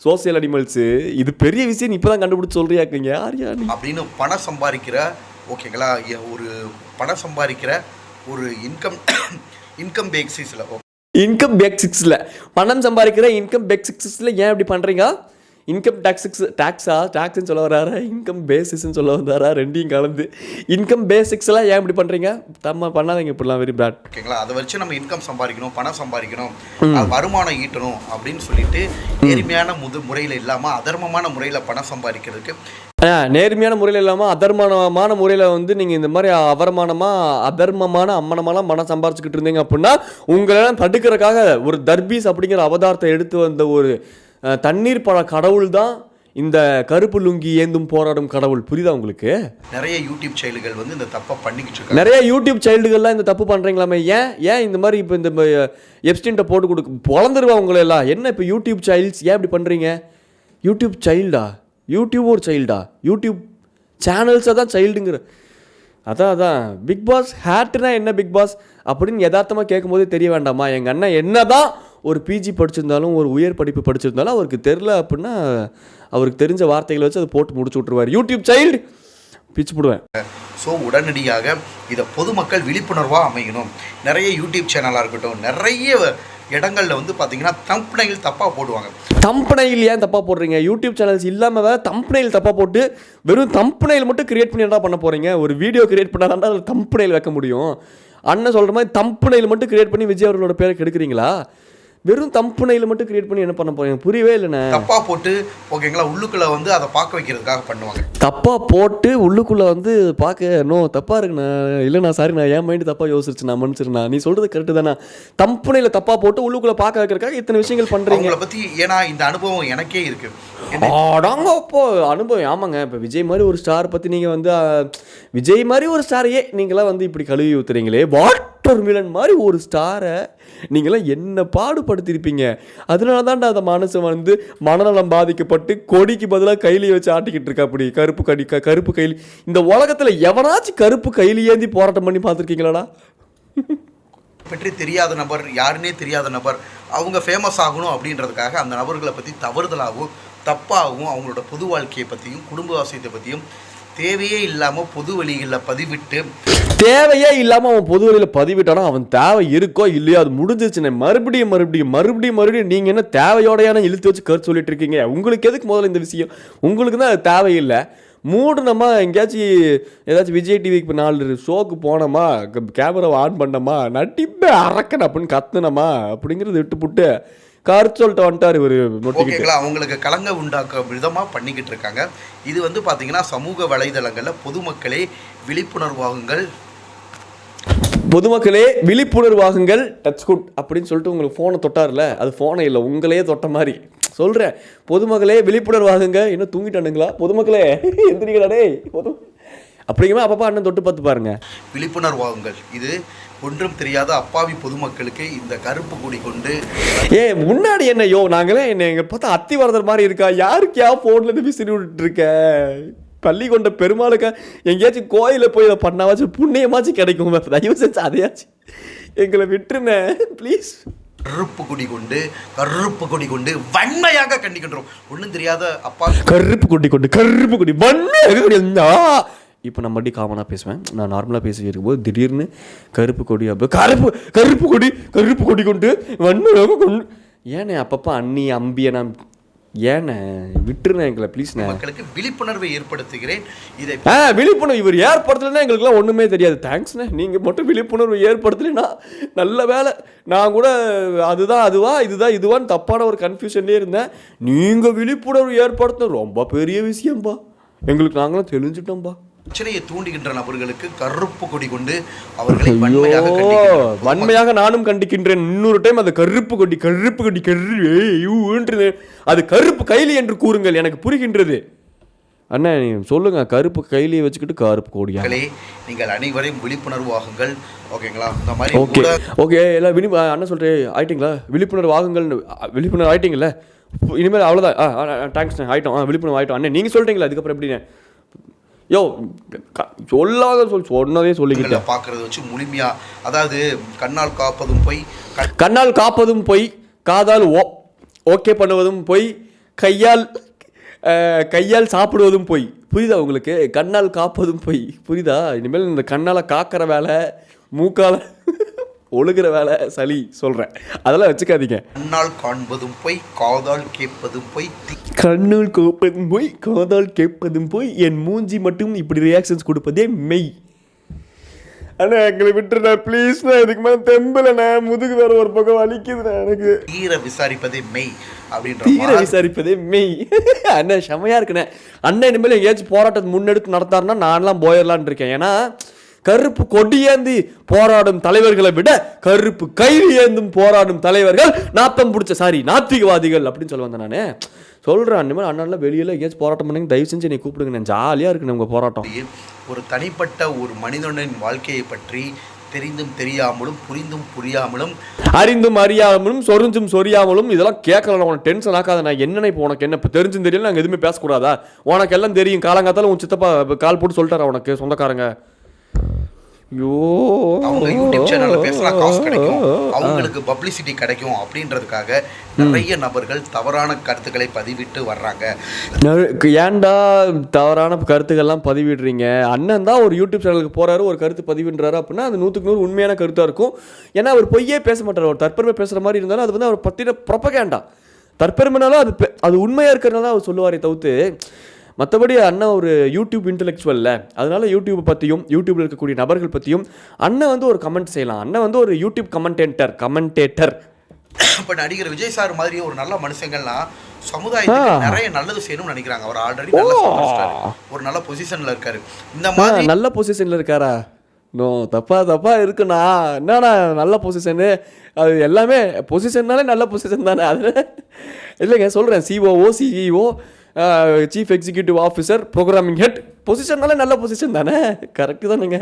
சோசியல் அனிமல்ஸு. இது பெரிய விஷயம் நீ இப்போ தான் கண்டுபிடிச்சி சொல்கிறியாக்குங்க. யார் யார் அப்படின்னு பணம் சம்பாதிக்கிற, ஓகேங்களா, ஒரு பணம் சம்பாதிக்கிற ஒரு இன்கம் பேசிஸில் பணம் சம்பாதிக்கிற இன்கம் பேசிஸில் ஏன் இப்படி பண்ணுறீங்க? இன்கம் டாக்ஸ்ன்னு சொல்ல வராரா, இன்கம் பேசிஸ்ன்னு சொல்ல வந்தாரா, ரெண்டையும் கலந்து இன்கம் பேசிக்ஸ்லாம் ஏன் இப்படி பண்ணுறீங்க? பண்ணாதீங்க இப்படிலாம், வெரி பேட். ஓகேங்களா, அதை வச்சு நம்ம இன்கம் சம்பாதிக்கணும், பணம் சம்பாதிக்கணும், வருமானம் ஈட்டணும் அப்படின்னு சொல்லிட்டு நேர்மையான முறையில் இல்லாமல் அதர்மமான முறையில் பணம் சம்பாதிக்கிறதுக்கு, நேர்மையான முறையில் இல்லாமல் அதர்மமான முறையில் வந்து நீங்கள் இந்த மாதிரி அதர்மமான அம்மனமாலாம் பணம் சம்பாரிச்சுக்கிட்டு இருந்தீங்க அப்படின்னா உங்களெல்லாம் தடுக்கிறதுக்காக ஒரு தர்பீஸ் அப்படிங்கிற அவதாரத்தை எடுத்து வந்த ஒரு தண்ணீர் பழ கடவுள் தான் இந்த கருப்பு லுங்கி ஏந்தும் போராடும் கடவுள். புரியுதா உங்களுக்கு? நிறைய யூடியூப் சைல்டுகள் வந்து இந்த தப்பை பண்ணிக்கிட்டு இருக்காங்க. நிறைய யூடியூப் சைல்டுகள்லாம் இந்த தப்பு பண்ணுறீங்களாமே. ஏன் இந்த மாதிரி இப்போ இந்த எப்ஸ்டின்ட்ட போட்டு பொழந்துருவா உங்களை எல்லாம். என்ன இப்போ யூடியூப் சைல்ட்ஸ் ஏன் இப்படி பண்ணுறீங்க? யூடியூப் சைல்டா? யூடியூப் ஒரு சைல்டா? யூடியூப் சேனல்ஸை தான் சைல்டுங்கிற. அதான் பிக் பாஸ் ஹேட்டுனா என்ன பிக் பாஸ் அப்படின்னு யதார்த்தமாக கேட்கும் போதே தெரிய வேண்டாமா? எங்கள் அண்ணன் என்ன தான் ஒரு பிஜி படிச்சிருந்தாலும் ஒரு உயர் படிப்பு படிச்சிருந்தாலும் அவருக்கு தெரில அப்படின்னா அவருக்கு தெரிஞ்ச வார்த்தைகளை வச்சு அதை போட்டு முடிச்சு விட்ருவார். யூடியூப் சைல்டு பிச்சு போடுவேன். ஸோ உடனடியாக இதை பொதுமக்கள் விழிப்புணர்வாக அமையணும். நிறைய யூடியூப் சேனலாக இருக்கட்டும், நிறைய இடங்களில் வந்து பார்த்தீங்கன்னா தம்ப்நெயில் தப்பாக போடுவாங்க. தம்ப்நெயில் ஏன் தப்பாக போடுறீங்க? யூடியூப் சேனல்ஸ் இல்லாமல் வேறு தம்ப்நெயில் தப்பாக போட்டு வெறும் தம்ப்நெயில் மட்டும் கிரியேட் பண்ணி என்ன பண்ண போகிறீங்க? ஒரு வீடியோ கிரியேட் பண்ணாதான் அதில் தம்ப்நெயில் வைக்க முடியும். அண்ணன் சொல்கிற மாதிரி தம்ப்நெயில் மட்டும் கிரியேட் பண்ணி விஜய் அவர்களோட பேரை கெடுக்குறீங்களா? வெறும் தம்ப்நெயில் மட்டும் கிரியேட் பண்ணி என்ன பண்ண போறீங்க? புரியவே இல்லைண்ணே. தப்பா போட்டு ஓகேங்களா, உள்ளுக்குள்ள வந்து அதை பார்க்க வைக்கிறதுக்காக பண்ணுவாங்க. தப்பா போட்டு உள்ளுக்குள்ள வந்து பார்க்க தப்பா இருக்குண்ணா. இல்லைண்ணா, சாரிண்ணா, என் மைண்டு தப்பா யோசிச்சு நான் மன்னிச்சிருண்ணா. நீ சொல்றது கரெக்டு தானே. தம்ப்நெயில தப்பா போட்டு உள்ளுக்குள்ள பார்க்க வைக்கிறதுக்காக இத்தனை விஷயங்கள் பண்றீங்க. உங்களை பத்தி ஏன்னா இந்த அனுபவம் எனக்கே இருக்கு. ஆடாங்க அப்போ அனுபவம். ஆமாங்க, இப்போ விஜய் மாதிரி ஒரு ஸ்டார் பற்றி நீங்கள் வந்து விஜய் மாதிரி ஒரு ஸ்டாரையே நீங்களாம் வந்து இப்படி கழுவி ஊற்றுறீங்களே. வாட்டர் மிலன் மாதிரி ஒரு ஸ்டாரை நீங்களாம் என்ன பாடுபடுத்திருப்பீங்க. அதனால தான்டா அந்த மனுஷன் வந்து மனநலம் பாதிக்கப்பட்டு கொடிக்கு பதிலாக கையிலே வச்சு ஆட்டிக்கிட்டு இருக்கா. அப்படி கருப்பு கைலி. இந்த உலகத்தில் எவனாச்சும் கருப்பு கைலி ஏந்தி போராட்டம் பண்ணி பார்த்துருக்கீங்களாடா? பற்றி தெரியாத நபர், யாருன்னே தெரியாத நபர், அவங்க ஃபேமஸ் ஆகணும் அப்படின்றதுக்காக அந்த நபர்களை பற்றி தவறுதலாகவும் தப்பாகவும் அவங்களோட பொது வாழ்க்கையை பற்றியும் குடும்ப வாசியத்தை பற்றியும் தேவையே இல்லாமல் பொது வழிகளில் பதிவிட்டு அவன் பொது வழியில் பதிவிட்டானா அவன் தேவை இருக்கோ இல்லையோ அது முடிஞ்சிச்சுன்னு மறுபடியும் நீங்கள் என்ன தேவையோடையான இழுத்து வச்சு கருத்து சொல்லிட்டு இருக்கீங்க. உங்களுக்கு எதுக்கு முதல்ல இந்த விஷயம்? உங்களுக்கு தான் அது தேவையில்லை. மூடுனமா ஏதாச்சும் விஜய் டிவிக்கு இப்போ 4 ஷோக்கு போனோமா, கேமராவை ஆன் பண்ணோமா, நட்டிப்பே அரக்கன் அப்படின்னு கத்துனமா அப்படிங்கிறது விட்டுப்புட்டு கருத்து சொல்லிட்டு வந்துட்டார் இவர். ஓகேங்களா, அவங்களுக்கு கலங்க உண்டாக்க விதமாக பண்ணிக்கிட்டு இருக்காங்க. இது வந்து பார்த்தீங்கன்னா சமூக வலைதளங்களில் பொதுமக்களே விழிப்புணர்வாகுங்கள் டச் குட் அப்படின்னு சொல்லிட்டு உங்களுக்கு ஃபோனை தொட்டார்ல, அது ஃபோனை இல்லை உங்களையே தொட்ட மாதிரி சொல்கிறேன். பொதுமக்களே விழிப்புணர்வாகுங்க. என்ன தூங்கிட்டானுங்களா? பொதுமக்களே எந்திரிக்கலாடே அப்படிங்கிற அப்பப்பா அண்ணன் தொட்டு பார்த்து பாருங்க. விழிப்புணர்வாகுங்கள். இது ஒன்றும் தெரியாத அப்பாவி பொதுமக்களுக்கு இந்த கருப்பு கொடி கொண்டு முன்னாடி என்னையோ நாங்களே என்ன எங்க பார்த்தா அத்திவரதர் மாதிரி இருக்கா. யாருக்கா ஃபோன்ல இருந்து விசிறி விட்டுட்டு இருக்க? பள்ளி கொண்ட பெருமாளுக்கா எங்கேயாச்சும் கோயில போய் இதை பண்ணாவாச்சும் புண்ணியமாச்சும் கிடைக்கும். தயவு செஞ்சு அதையாச்சும் எங்களை விட்டுருங்க ப்ளீஸ். கருப்பு கொடி கொண்டு வன்மையாக கண்டிக்கின்றோம். ஒன்றும் தெரியாத அப்பா கருப்பு கொடி வன்மையாக. இப்போ நான் மறுபடியும் காமனாக பேசுவேன். நான் நார்மலாக பேசி இருக்கும்போது திடீர்னு கருப்பு கொடி கொண்டு வன்மையாக கொண்டு ஏண்ணே அப்பப்போ அண்ணி அம்பியை நான் ஏண்ணே விட்டுருந்தேன் எங்களை ப்ளீஸ். மக்களுக்கு விழிப்புணர்வை ஏற்படுத்துகிறேன். இதை விழிப்புணர்வு இவர் ஏற்படுத்தலைன்னா எங்களுக்குலாம் ஒன்றுமே தெரியாது. தேங்க்ஸ்ண்ணே, நீங்கள் மட்டும் விழிப்புணர்வு ஏற்படுத்தலைன்னா நல்ல வேலை. நான் கூட இதுதான் இதுவான்னு தப்பான ஒரு கன்ஃபியூஷன்லேயே இருந்தேன். நீங்கள் விழிப்புணர்வு ஏற்படுத்த ரொம்ப பெரிய விஷயம்பா. எங்களுக்கு நாங்களும் தெரிஞ்சுட்டோம்பா. பிரச்சனையை தூண்டுகின்ற நபர்களுக்கு கருப்பு கொடி கொண்டு அவர்களை வன்மையாக நானும் கண்டிக்கின்றேன். இன்னொரு டைம் அது கருப்பு கொடி அது கருப்பு கைலி என்று கூறுங்கள். எனக்கு புரிகின்றது. அண்ணா நீ சொல்லுங்க, கருப்பு கையிலேயே வச்சுக்கிட்டு கருப்பு கொடியா? நீங்கள் அனைவரையும் விழிப்புணர்வு ஆகுங்கள். ஓகேங்களா? இந்த மாதிரி ஓகே ஓகே எல்லாம் அண்ணன் சொல்கிறேன் ஆயிட்டிங்களா? விழிப்புணர்வு ஆகுங்கள். விழிப்புணர்வு ஆயிட்டிங்களா? இனிமேல் அவ்வளோதான். தேங்க்ஸ் ஆகிட்டோம். விழிப்புணர்வு ஆகிட்டோம். அண்ணே நீங்கள் சொல்லிட்டீங்களா? அதுக்கப்புறம் எப்படிண்ணே? யோ சொல்லாத சொன்னதே சொல்லிக்கிட்டு பார்க்கறத வச்சு முழுமையா, அதாவது கண்ணால் காப்பதும் போய், கண்ணால் காப்பதும் போய், காதால் ஓகே பண்ணுவதும் போய், கையால் சாப்பிடுவதும் போய். புரியுதா உங்களுக்கு? கண்ணால் காப்பதும் போய். புரியுதா? இனிமேல் இந்த கண்ணால் காக்கிற வேலை, மூக்கால் ஒழுகிற வேலை, சளி சொல்கிறேன், அதெல்லாம் வச்சுக்காதீங்க. கண்ணால் காண்பதும் போய், காதால் கேட்பதும் போய், கண்ணால் கேட்பதும் போய், காதால் கேட்பதும் போய், என் மூஞ்சி மட்டும் இப்படி ரியாக்ஷன்ஸ் கொடுப்பதே மெய். அண்ணா எங்களை விட்டுறா ப்ளீஸ்ண்ணா, இதுக்கு மேலே தெம்பலண்ணா, முதுகு வேற ஒரு பக்கம் வலிக்குதுண்ணா எனக்கு. தீர விசாரிப்பதே மெய் அப்படின்ற தீர விசாரிப்பதே மெய். அண்ணா செமையாக இருக்குண்ணே. அண்ணன் இனிமேல் எங்கேயாச்சும் போராட்டத்தை முன்னெடுத்து நடத்தாருன்னா நான்லாம் போயிடலான் இருக்கேன். ஏன்னா கருப்பு கொடியேந்தி போராடும் தலைவர்களை விட கருப்பு கையில் ஏந்தும் போராடும் தலைவர்கள் நாத்திகவாதிகள் அப்படின்னு சொல்ல வந்தேன். நான் சொல்கிறேன், அண்ணன் அண்ணாலாம் வெளியில் எங்கேயாச்சும் போராட்டம் பண்ணுங்க, தயவு செஞ்சு என்னை கூப்பிடுங்க, நான் ஜாலியாக இருக்குண்ணே உங்கள் போராட்டம். ஒரு தனிப்பட்ட ஒரு மனிதனின் வாழ்க்கையை பற்றி தெரிந்தும் தெரியாமலும், புரிந்தும் புரியாமலும், அறிந்தும் அறியாமலும், சொரிஞ்சும் சொரியாமலும் இதெல்லாம் கேட்கலாம். உனக்கு டென்ஷன் ஆக்காத. நான் என்னென்ன இப்போ உனக்கு என்ன இப்போ தெரிஞ்சும் தெரியல, நாங்கள் எதுவுமே பேசக்கூடாதா? உனக்கு எல்லாம் தெரியும். காலங்காத்தாலும் உன் சித்தப்பா கால் போட்டு சொல்லிட்டாரா உனக்கு சொந்தக்காரங்க? அவங்க யூடியூப் சேனல்ல பேசினா காசு கிடைக்கும், அவங்களுக்கு பப்ளிசிட்டி கிடைக்கும் அப்படின்றதுக்காக நிறைய நபர்கள் தவறான கருத்துக்களை பதிவிட்டு வர்றாங்க. ஏன்டா தவறான கருத்துக்கள்லாம் பதிவிடுறீங்க? அண்ணன் தான் ஒரு யூடியூப் சேனலுக்கு போறாரு, ஒரு கருத்து பதிவிடுறாரு அப்படின்னா அது 100க்கு 100 உண்மையான கருத்தாக இருக்கும். ஏன்னா அவர் பொய்யே பேச மாட்டார். அவர் தற்பெருமை பேசுகிற மாதிரி இருந்தாலும் அது வந்து அவர் பற்றின ப்ரொபகேண்டா. தற்பெருமைனாலும் அது உண்மையாக இருக்கிறனால அவர் சொல்லுவாரே தவிர்த்து, மற்றபடி அண்ணன் ஒரு யூடியூப் இன்டெலெக்சுவல்ல, அதனால யூடியூப் பற்றியும் யூடியூப்ல இருக்கக்கூடிய நபர்கள் பற்றியும் அண்ணன் வந்து ஒரு கமெண்ட் செய்யலாம். அண்ணன் வந்து ஒரு யூடியூப் கமெண்டேட்டர். இப்போ நடிகர் விஜய் சார் மாதிரி ஒரு நல்ல மனுஷங்கள்லாம் சமுதாயத்துக்கு நிறைய நல்லது செய்யணும்னு நினைக்கிறாங்க. அவர் ஆல்ரெடி ஒரு நல்ல பொசிஷன்ல இருக்காரு. இந்த மாதிரி நல்ல பொசிஷன்ல இருக்காரா? நோ, தப்பா இருக்குண்ணா. என்னண்ணா நல்ல பொசிஷனு? அது எல்லாமே பொசிஷன்னாலே நல்ல பொசிஷன் தானே. அது இல்லைங்க, சொல்கிறேன். COO, CEO, chief executive officer, programming head, பொசிஷன்னாலே நல்ல பொசிஷன் தானே. கரெக்டு தானுங்க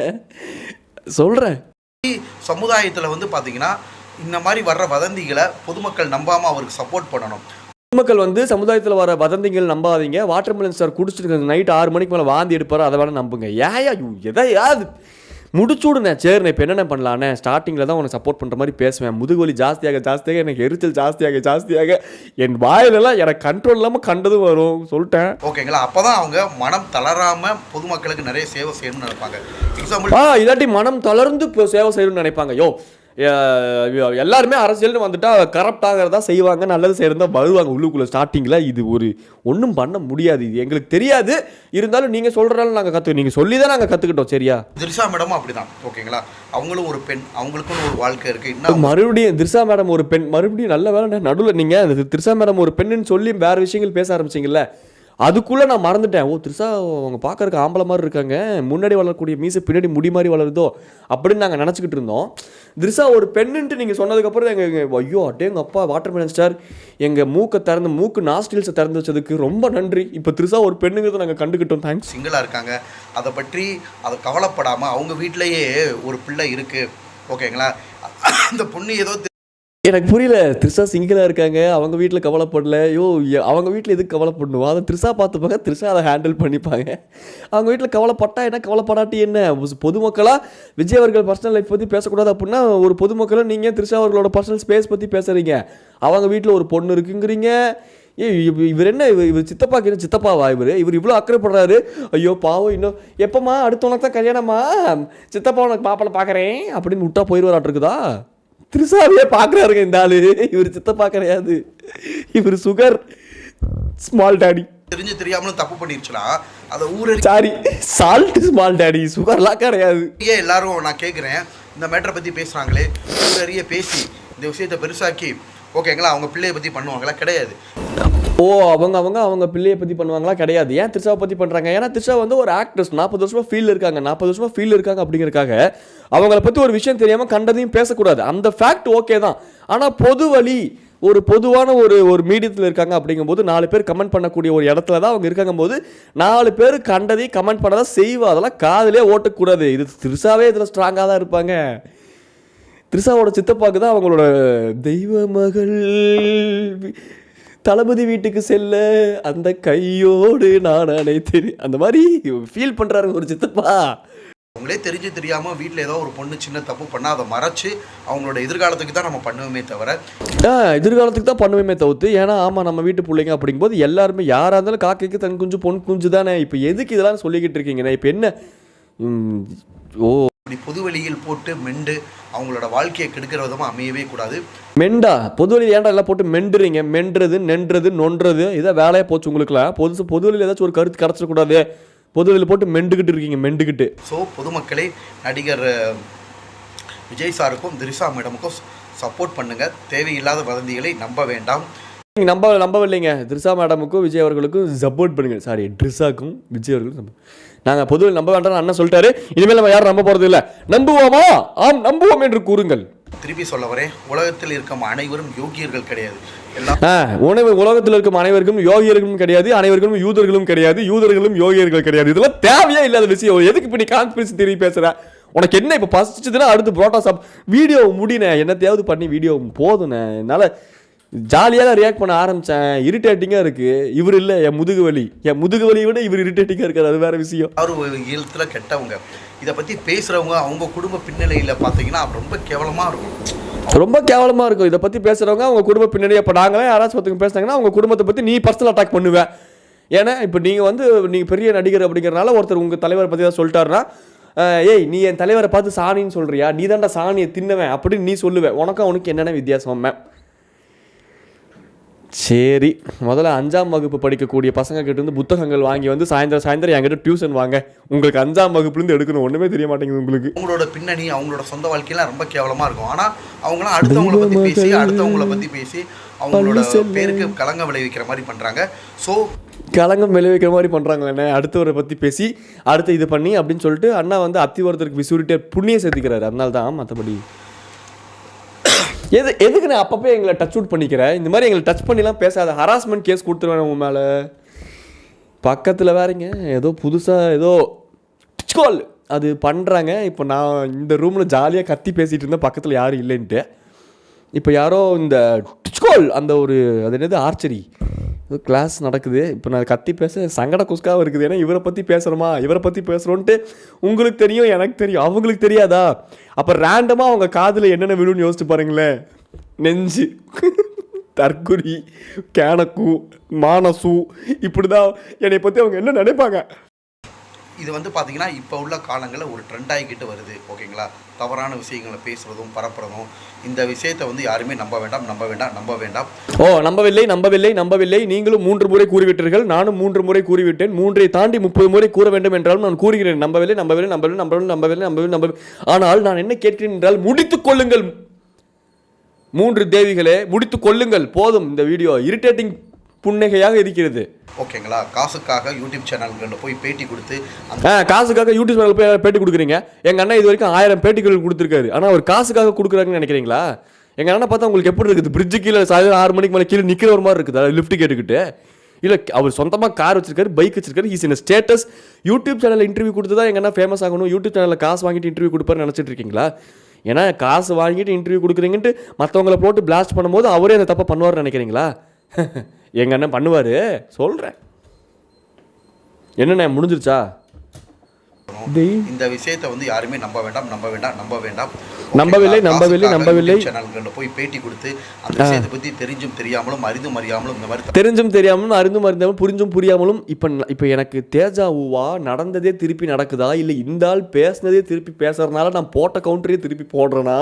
சொல்கிறேன். சமுதாயத்தில் வந்து பார்த்தீங்கன்னா இந்த மாதிரி வர்ற வதந்திகளை பொதுமக்கள் நம்பாமல் அவருக்கு சப்போர்ட் பண்ணணும். பொதுமக்கள் வந்து சமுதாயத்தில் வர வதந்திகள் நம்பாதீங்க. வாட்டர்மெலன் ஸ்டார் குடிச்சிட்டு நைட்டு 6 மணிக்கு மேலே வாந்தி எடுப்பார், அதை வேணால் நம்புங்க. எதையாது முடிச்சுடுண்ணே. சரிண்ணே, இப்போ என்னென்ன பண்ணலாண்ணே? ஸ்டார்டிங்கில் தான் உனக்கு சப்போர்ட் பண்ணுற மாதிரி பேசுவேன். முதுகுவலி ஜாஸ்தியாக எனக்கு எரிச்சல் ஜாஸ்தியாக என் வாயிலெல்லாம் எனக்கு கண்ட்ரோல் இல்லாமல் கண்டதும் வரும். சொல்லிட்டேன், ஓகேங்களா? அப்போ தான் அவங்க மனம் தளராமல் பொதுமக்களுக்கு நிறைய சேவை செய்யணும்னு நினைப்பாங்க. எக்ஸாம்பிள் இல்லாட்டி மனம் தளர்ந்து சேவை செய்யணும்னு நினைப்பாங்க. எல்லாருமே அரசியல்னு வந்துட்டா கரப்ட் ஆகிறதா செய்வாங்க, நல்லது செய்யறதா வருவாங்க உள்ளுக்குள்ள. ஸ்டார்டிங்கில் இது ஒன்றும் பண்ண முடியாது, இது எங்களுக்கு தெரியாது. இருந்தாலும் நீங்கள் சொல்கிறனால நாங்கள் நீங்கள் சொல்லி தான் நாங்கள் கற்றுக்கிட்டோம். சரியா? திரிஷா மேடமும் அப்படிதான். ஓகேங்களா? அவங்களும் ஒரு பெண், அவங்களுக்கும் ஒரு வாழ்க்கை இருக்குது. இன்னும் மறுபடியும் திரிஷா மேடம் ஒரு பெண், மறுபடியும் நல்ல வேலை நடுவில் நீங்கள் அந்த திரிஷா மேடம் ஒரு பெண்ணுன்னு சொல்லி வேறு விஷயங்கள் பேச ஆரம்பிச்சிங்கல்ல, அதுக்குள்ளே நான் மறந்துட்டேன். திரிஷா அவங்க பார்க்கறதுக்கு ஆம்பளை மாதிரி இருக்காங்க, முன்னாடி வளரக்கூடிய மீசை பின்னாடி முடி மாதிரி வளருதோ அப்படின்னு நாங்கள் நினச்சிக்கிட்டு இருந்தோம். திரிஷா ஒரு பெண்ணுன்ட்டு நீங்கள் சொன்னதுக்கப்புறம் எங்கள் ஐயோ அட்டேங்க அப்பா, வாட்டர்மெலன் ஸ்டார் எங்கள் மூக்கு நாஸ்டில்ஸை திறந்து வச்சதுக்கு ரொம்ப நன்றி. இப்போ திரிஷா ஒரு பெண்ணுங்கிறத நாங்கள் கண்டுக்கிட்டோம். தேங்க்ஸ். சிங்கிளாக இருக்காங்க, அதை பற்றி அதை கவலைப்படாமல் அவங்க வீட்டிலையே ஒரு பிள்ளை இருக்குது. ஓகேங்களா? அந்த பொண்ணு ஏதோ எனக்கு புரியல. திரிஷா சிங்கிளாக இருக்காங்க, அவங்க வீட்டில் கவலைப்படல. அவங்க வீட்டில் எதுக்கு கவலைப்படணும்? அதை திரிஷா பார்த்துப்பாங்க, திரிஷா அதை ஹேண்டில் பண்ணிப்பாங்க. அவங்க வீட்டில் கவலைப்பட்டா என்ன, கவலைப்படாட்டி என்ன? பொதுமக்களாக விஜய் அவர்கள் பர்சனல் லைஃப் பற்றி பேசக்கூடாது அப்படின்னா ஒரு பொதுமக்களும் நீங்கள் திரிஷா அவர்களோட பர்சனல் ஸ்பேஸ் பற்றி பேசுகிறீங்க. அவங்க வீட்டில் ஒரு பொண்ணு இருக்குங்கிறீங்க. இவர் என்ன, இவர் சித்தப்பாவா? இவர் இவ்வளோ அக்கறைப்படுறாரு. ஐயோ பாவம், இன்னும் எப்போம்மா அடுத்த உனக்கு தான் கல்யாணமா, சித்தப்பா உனக்கு பாப்பால பார்க்குறேன் அப்படின்னு விட்டா போயிடுவாராட்டுருக்குதா? திரிஷாவையே பார்க்குறாருங்க இந்த ஆளு. இவர் சித்தப்பா கிடையாது, இவர் சுகர் ஸ்மால் டாடி. தெரிஞ்சு தெரியாமலும் தப்பு பண்ணிருச்சுன்னா அதை ஊரே சாரி சால்ட் ஸ்மால் டாடி, சுகர்லாம் கிடையாது. எல்லாரும் நான் கேட்குறேன், இந்த மேட்டரை பற்றி பேசுகிறாங்களே, ஊரறிய பேசி இந்த விஷயத்தை பெருசாக்கி, ஓகேங்களா, அவங்க பிள்ளையை பற்றி பண்ணுவாங்களா? கிடையாது. அவங்க பிள்ளையை பற்றி பண்ணுவாங்களா? கிடையாது. ஏன் திரிஷாவை பற்றி பண்ணுறாங்க? ஏன்னா திரிஷா வந்து ஒரு ஆக்ட்ரஸ், 40 வருஷமாக ஃபீல்டில் இருக்காங்க. அப்படிங்கிறக்காக அவங்கள பற்றி ஒரு விஷயம் தெரியாமல் கண்டதையும் பேசக்கூடாது. அந்த ஃபேக்ட் ஓகே தான். ஆனால் பொது வழி ஒரு பொதுவான ஒரு மீடியத்தில் இருக்காங்க அப்படிங்கும்போது 4 பேர் கமெண்ட் பண்ணக்கூடிய ஒரு இடத்துல தான் அவங்க இருக்காங்க போது 4 பேர் கண்டதையும் கமெண்ட் பண்ணதான் செய்வா. அதெல்லாம் காதிலே ஓட்டக்கூடாது. இது த்ரிஷாவே இதில் ஸ்ட்ராங்காக தான் இருப்பாங்க. த்ரிஷாவோட சித்தப்பாக்கு தான் அவங்களோட தெய்வ மகள் தளபதி வீட்டுக்கு செல்ல அந்த கையோடு நான் அனைத்தேன் அந்த மாதிரி ஃபீல் பண்ணுறாரு ஒரு சித்தப்பா. அவங்களே தெரிஞ்சு தெரியாமல் வீட்டில் ஏதோ ஒரு பொண்ணு சின்ன தப்பு பண்ணால் அதை மறைச்சு அவங்களோட எதிர்காலத்துக்கு தான் நம்ம பண்ணுவோமே தவிர எதிர்காலத்துக்கு தான் பண்ணுவேமே தவிர்த்து. ஏன்னா ஆமாம் நம்ம வீட்டு பிள்ளைங்க அப்படிங்கும்போது எல்லாருமே யாராக இருந்தாலும் காக்கைக்கு தன் குஞ்சு பொன் குஞ்சு தானே. இப்போ எதுக்கு இதெல்லாம் சொல்லிக்கிட்டு இருக்கீங்கண்ணே? இப்போ என்ன இப்படி பொது வெளியில் போட்டு மெண்டு அவங்களோட வாழ்க்கையை கெடுக்கிற விதமாக அமையவே கூடாது. மெண்டா பொதுவெளியில் ஏன்டா எல்லாம் போட்டு மெண்டுறீங்க? மென்றது நென்றது நொன்றது இதான் வேலையாக போச்சு உங்களுக்குலாம். பொதுவெளியில் ஏதாச்சும் ஒரு கருத்து கிடச்சிடக்கூடாது. பொதுவெளியில் போட்டு மெண்டுக்கிட்டு இருக்கீங்க மெண்டுக்கிட்டு. ஸோ பொதுமக்களே நடிகர் விஜய் சாருக்கும் திரிஷா மேடமுக்கும் சப்போர்ட் பண்ணுங்கள். தேவையில்லாத வதந்திகளை நம்ப வேண்டாம். நீங்கள் நம்பவில்லைங்க. த்ரிஷா மேடமுக்கும் விஜய் அவர்களுக்கும் சப்போர்ட் பண்ணுங்க. சாரி த்ரிஷாக்கும் விஜய் அவர்களுக்கும் நாங்கள் பொதுவில் நம்ப வேண்டாம் அண்ணன் சொல்லிட்டாரு. இனிமேல் நம்ம யாரும் நம்ப போகிறது இல்லை. நம்புவோமா? ஆம் நம்புவோம் என்று கூறுங்கள். திருப்பி சொல்ல வரேன், உலகத்தில் இருக்கும் அனைவரும் யோகியர்கள் கிடையாது. உலகத்தில் இருக்கும் அனைவருக்கும் யோகியர்களும் கிடையாது, அனைவருக்கும் யூதர்களும் கிடையாது, யூதர்களும் யோகியர்கள் கிடையாது. இதெல்லாம் தேவையே இல்லாத விஷயம். எதுக்கு இப்ப நீ கான்ஸ்பிரசி தியரி பேசுற? உனக்கு என்ன இப்போ பசிச்சதுன்னா அடுத்து புரோட்டா சாப் வீடியோ முடினே என்னத்தையாவது பண்ணி வீடியோ போதுண்ணே. என்னால் ஜாலியாக தான் ரியாக்ட் பண்ண ஆரம்பித்தேன். இரிட்டேட்டிங்காக இருக்குது. இவர் இல்லை என் முதுகு வலியை விட இவர் இரிட்டேட்டிங்காக இருக்காது. அது வேறு விஷயம். ஒரு எழுத்தில் கெட்டவங்க இதை பற்றி பேசுகிறவங்க அவங்க குடும்ப பின்னணியில் பார்த்தீங்கன்னா ரொம்ப கேவலமாக இருக்கும். ரொம்ப கேவலமாக இருக்கும். இதை பற்றி பேசுகிறவங்க அவங்க குடும்ப பின்னணி. இப்போ நாங்களே யாராச்சும் ஒருத்தங்க பேசுனாங்கன்னா அவங்க குடும்பத்தை பற்றி நீ பர்சனல் அட்டாக் பண்ணுவேன். ஏன்னா இப்போ நீங்கள் பெரிய நடிகர் அப்படிங்கிறனால ஒருத்தர் உங்கள் தலைவரை பற்றி தான் சொல்லிட்டாருன்னா, ஏய் நீ என் தலைவரை பார்த்து சாணின்னு சொல்கிறியா, நீ தான்டா சாணியை தின்னுவேன் அப்படின்னு நீ சொல்லுவேன். உனக்கு என்னென்ன வித்தியாசம் மேம்? சரி, முதல்ல 5ஆம் வகுப்பு படிக்கக்கூடிய பசங்க கிட்ட இருந்து புத்தகங்கள் வாங்கி வந்து சாயந்தரம் என்கிட்ட டியூஷன் வாங்க. உங்களுக்கு 5ஆம் வகுப்புலேருந்து எடுக்கணும். ஒன்றுமே தெரிய மாட்டேங்குது உங்களுக்கு. அவங்களோட பின்னணி அவங்களோட சொந்த வாழ்க்கையெல்லாம் ரொம்ப கேவலமாக இருக்கும். ஆனால் அவங்களாம் அடுத்தவங்களை பற்றி பேசி அவங்களோட பேருக்கு களங்கம் விளைவிக்கிற மாதிரி பண்ணுறாங்க. ஸோ களங்கம் விளைவிக்கிற மாதிரி பண்ணுறாங்க. என்ன அடுத்தவரை பற்றி பேசி அடுத்து இது பண்ணி அப்படின்னு சொல்லிட்டு அண்ணா வந்து அத்திவரத்திற்கு விசூரிட்டே புண்ணியம் சேர்த்துக்கிறாரு. அதனால தான். மற்றபடி எதுக்கு நான் அப்பப்போ எங்களை டச் அவுட் பண்ணிக்கிறேன்? இந்த மாதிரி எங்களை டச் பண்ணிலாம் பேசாத. ஹராஸ்மெண்ட் கேஸ் கொடுத்துருவேன் உங்கள் மேலே. பக்கத்தில் வேறங்க ஏதோ புதுசாக ஏதோ டிச்கால் அது பண்ணுறாங்க. இப்போ நான் இந்த ரூமில் ஜாலியாக கத்தி பேசிகிட்டு இருந்தேன், பக்கத்தில் யாரும் இல்லைன்ட்டு. இப்போ யாரோ இந்த டிச்கால் அந்த ஒரு அது என்னது ஆர்ச்சரி கிளாஸ் நடக்குது. இப்போ நான் கத்தி பேச சங்கட குஸ்காவும் இருக்குது. ஏன்னா இவரை பற்றி பேசுகிறோன்ட்டு உங்களுக்கு தெரியும், எனக்கு தெரியும், அவங்களுக்கு தெரியாதா? அப்போ ரேண்டமாக அவங்க காதில் என்னென்ன விழுன்னு யோசிச்சு பாருங்களேன். நெஞ்சு, தற்குறி, கேனக்கு, மானசு, இப்படி தான் என்னை பற்றி அவங்க என்ன நினைப்பாங்க? இது வந்து பார்த்தீங்கன்னா இப்போ உள்ள காலங்களில் ஒரு ட்ரெண்ட் ஆகிக்கிட்டு வருது. ஓகேங்களா? தவறான விஷயங்களை பேசுகிறதும் பரப்புறதும். இந்த விஷயத்தை வந்து யாருமே நம்ப வேண்டாம். நம்பவில்லை. நீங்களும் 3 முறை கூறிவிட்டீர்கள், நானும் 3 முறை கூறிவிட்டேன். 3ஐ தாண்டி 30 முறை கூற வேண்டும் என்றாலும் நான் கூறுகிறேன். நம்பவில்லை. ஆனால் நான் என்ன கேட்கிறேன் என்றால், முடித்துக் கொள்ளுங்கள் 3 தேவிகளே, முடித்துக் கொள்ளுங்கள். போதும். இந்த வீடியோ இரிட்டேட்டிங் புன்னகையாக இருக்கிறது. ஓகேங்களா? காசுக்காக யூடியூப் சேனல்களில் போய் பேட்டி கொடுத்து காசுக்காக யூடியூப் சேனல் போய் பேட்டி கொடுக்குறீங்க. எங்கள் அண்ணன் இது வரைக்கும் 1000 பேட்டிகள் கொடுத்துருக்காரு. ஆனால் அவர் காசுக்காக கொடுக்குறாங்கன்னு நினைக்கிறீங்களா? எங்கள் அண்ணன் பார்த்தா உங்களுக்கு எப்படி இருக்குது? பிரிட்ஜு கீழே சாயந்தரம் 6 மணிக்கு மேலே கீழே நிற்கிற ஒரு மாதிரி இருக்குது. லிஃப்ட் கேட்டுக்கிட்டு இல்லை, அவர் சொந்தமாக கார் வச்சிருக்காரு, பைக் வச்சிருக்காரு. He's in status. யூடியூப் சேனலில் இன்டர்வியூ கொடுத்து தான் எங்கள் அண்ணன் ஃபேமஸ் ஆகணும். யூடியூப் சேனலில் காசு வாங்கிட்டு இன்டர்வியூ கொடுப்பாருன்னு நினச்சிட்டு இருக்கீங்களா? ஏன்னா காசு வாங்கிட்டு இன்டர்வியூ கொடுக்குறீங்கன்ட்டு மற்றவங்களை போட்டு பிளாஸ்ட் பண்ணும்போது அவரே அந்த தப்பை பண்ணுவார்னு நினைக்கிறீங்களா? எங்கள் அண்ணன் பண்ணுவார், சொல்கிறேன். என்னண்ணே முடிஞ்சிருச்சா? இந்த விஷயத்தை வந்து யாருமே நம்ப வேண்டாம். நம்பவில்லை. சேனல்களில் போய் பேட்டி கொடுத்து அந்த விஷயத்தை பற்றி தெரிஞ்சும் தெரியாமலும் அறிந்தும் அறியாமலும் இந்த மாதிரி அறிந்தும் அறிந்தாலும் புரிஞ்சும் புரியாமலும் இப்போ எனக்கு தேஜாவுவா நடந்ததே திருப்பி நடக்குதா, இல்லை இந்த ஆள் பேசினதே திருப்பி பேசுறதுனால நான் போட்ட கவுண்டரே திருப்பி போடுறேன்னா?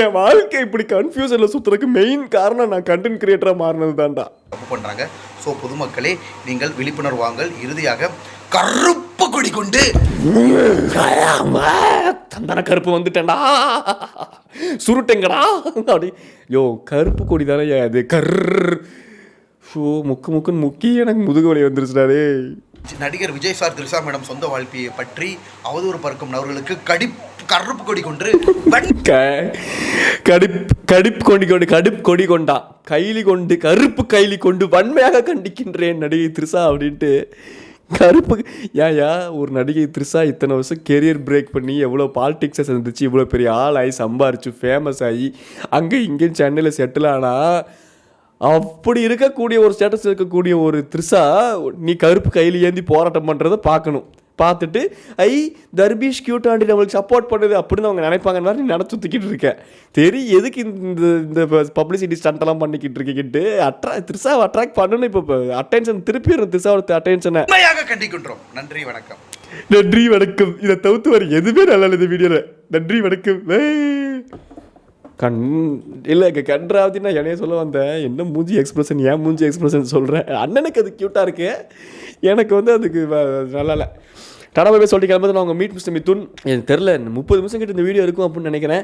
என் வாழ்க்கை இப்படி கன்ஃபியூஷனில் சுற்றுறதுக்கு மெயின் காரணம் நான் கண்டென்ட் கிரியேட்டராக மாறினது தான்டா. தப்பு பண்ணுறாங்க. ஸோ பொதுமக்களே நீங்கள் விழிப்புணர்வு வாங்கல். இறுதியாக கருப்பு கொடி கொண்டு தந்தன கருப்பு வந்துட்டேன்டா, சுருட்டெங்கடா அப்படி. யோ கருப்பு கொடி தானே அது. முக்குன்னு முக்கி எனக்கு முதுகு வலி வந்துருச்சுடாடே. நடிகர் விஜய் சார் திரிஷா மேடம் சொந்த வாழ்க்கையை பற்றி அவதூறு பறக்கும் நபர்களுக்கு கருப்பு கொடி கொண்டு கடுப்பு கொடி கொண்டான் கைலி கொண்டு கருப்பு கைலி கொண்டு வன்மையாக கண்டிக்கின்றேன் நடிகை த்ரிஷா அப்படின்ட்டு. கருப்பு ஏயா ஒரு நடிகை த்ரிஷா இத்தனை வருஷம் கெரியர் பிரேக் பண்ணி எவ்வளோ பாலிடிக்ஸை சந்திச்சு இவ்வளோ பெரிய ஆளாகி சம்பாரிச்சு ஃபேமஸ் ஆகி அங்கே இங்கேயும் சென்னையில் செட்டில் ஆனா அப்படி இருக்கக்கூடிய ஒரு ஸ்டேட்டஸ் இருக்கக்கூடிய ஒரு த்ரிஷா நீ கருப்பு கையில் ஏந்தி போராட்டம் பண்ணுறதை பார்க்கணும். பார்த்துட்டு தர்பீஷ் கியூட்டாண்டி நம்மளுக்கு சப்போர்ட் பண்ணுது அப்படின்னு அவங்க நினைப்பாங்க மாதிரி நீ நினச்சி சுற்றிக்கிட்டு இருக்க. எதுக்கு இந்த பப்ளிசிட்டி ஸ்டண்டெல்லாம் பண்ணிக்கிட்டு இருக்கிட்டு த்ரிஷாவை அட்ராக்ட் பண்ணணும். இப்போ அட்டென்ஷன் திருப்பிடுறோம் த்ரிஷாவோட அட்டென்ஷனை கண்டிக்கின்றோம். நன்றி வணக்கம். நன்றி வணக்கம். இதை தவிர்த்து வர எதுவுமே நல்லா இந்த வீடியோவில். நன்றி வணக்கம். இல்லை கன்றாவது நான் என்னைய சொல்ல வந்தேன். என்ன மூஞ்சி எக்ஸ்பிரஷன் ஏன் மூஞ்சி எக்ஸ்பிரஷன் சொல்கிறேன். அண்ணனுக்கு அது க்யூட்டாக இருக்கு, எனக்கு வந்து அதுக்கு நல்லா இல்லை. டடாபாய் சொல்லிட்டு கிளம்புறது நான் உங்கள் மீட் மிஸ்டர் மிதுன். எனக்கு தெரில 30 நிமிஷம் கிட்ட இந்த வீடியோ இருக்கும் அப்படின்னு நினைக்கிறேன்.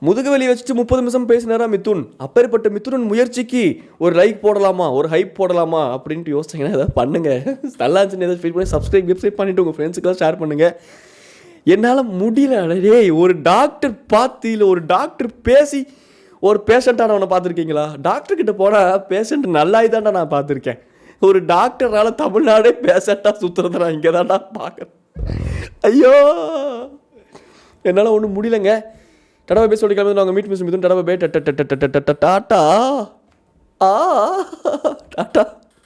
முதுகுவலி வச்சுட்டு 30 நிமிஷம் பேசினாரா மிதுன். அப்பேற்பட்ட மிதுன் முயற்சிக்கு ஒரு லைக் போடலாமா, ஒரு ஹைப் போடலாமா அப்படின்ட்டு யோசிச்சிங்கன்னா ஏதாவது பண்ணுங்கள். நல்லா இருந்துச்சுன்னு ஏதாவது ஃபீல் பண்ணி சப்ஸ்கிரைப் பண்ணிவிட்டு உங்கள் ஃப்ரெண்ட்ஸுக்கெல்லாம் ஷேர் பண்ணுங்கள். என்னால் முடியல. ஒரு டாக்டர் பார்த்து இல்லை ஒரு டாக்டர் பேசி ஒரு பேஷண்ட்டானவனை பார்த்துருக்கீங்களா? டாக்டர்கிட்ட போனால் பேஷண்ட் நல்லாயிதான்டா நான் பார்த்துருக்கேன். ஒரு டாக்டரால் தமிழ்நாடே பேஷண்ட்டாக சுற்றுறத நான் இங்கே தான்டா பார்க்குறேன். ஐயோ என்னால் ஒன்றும் முடியலைங்க. டடாபா பேச சொல்லி கிளம்பி நாங்கள் மீட் மிஸ் மிதுன். டடாபா பே டாட்டா டாட்டா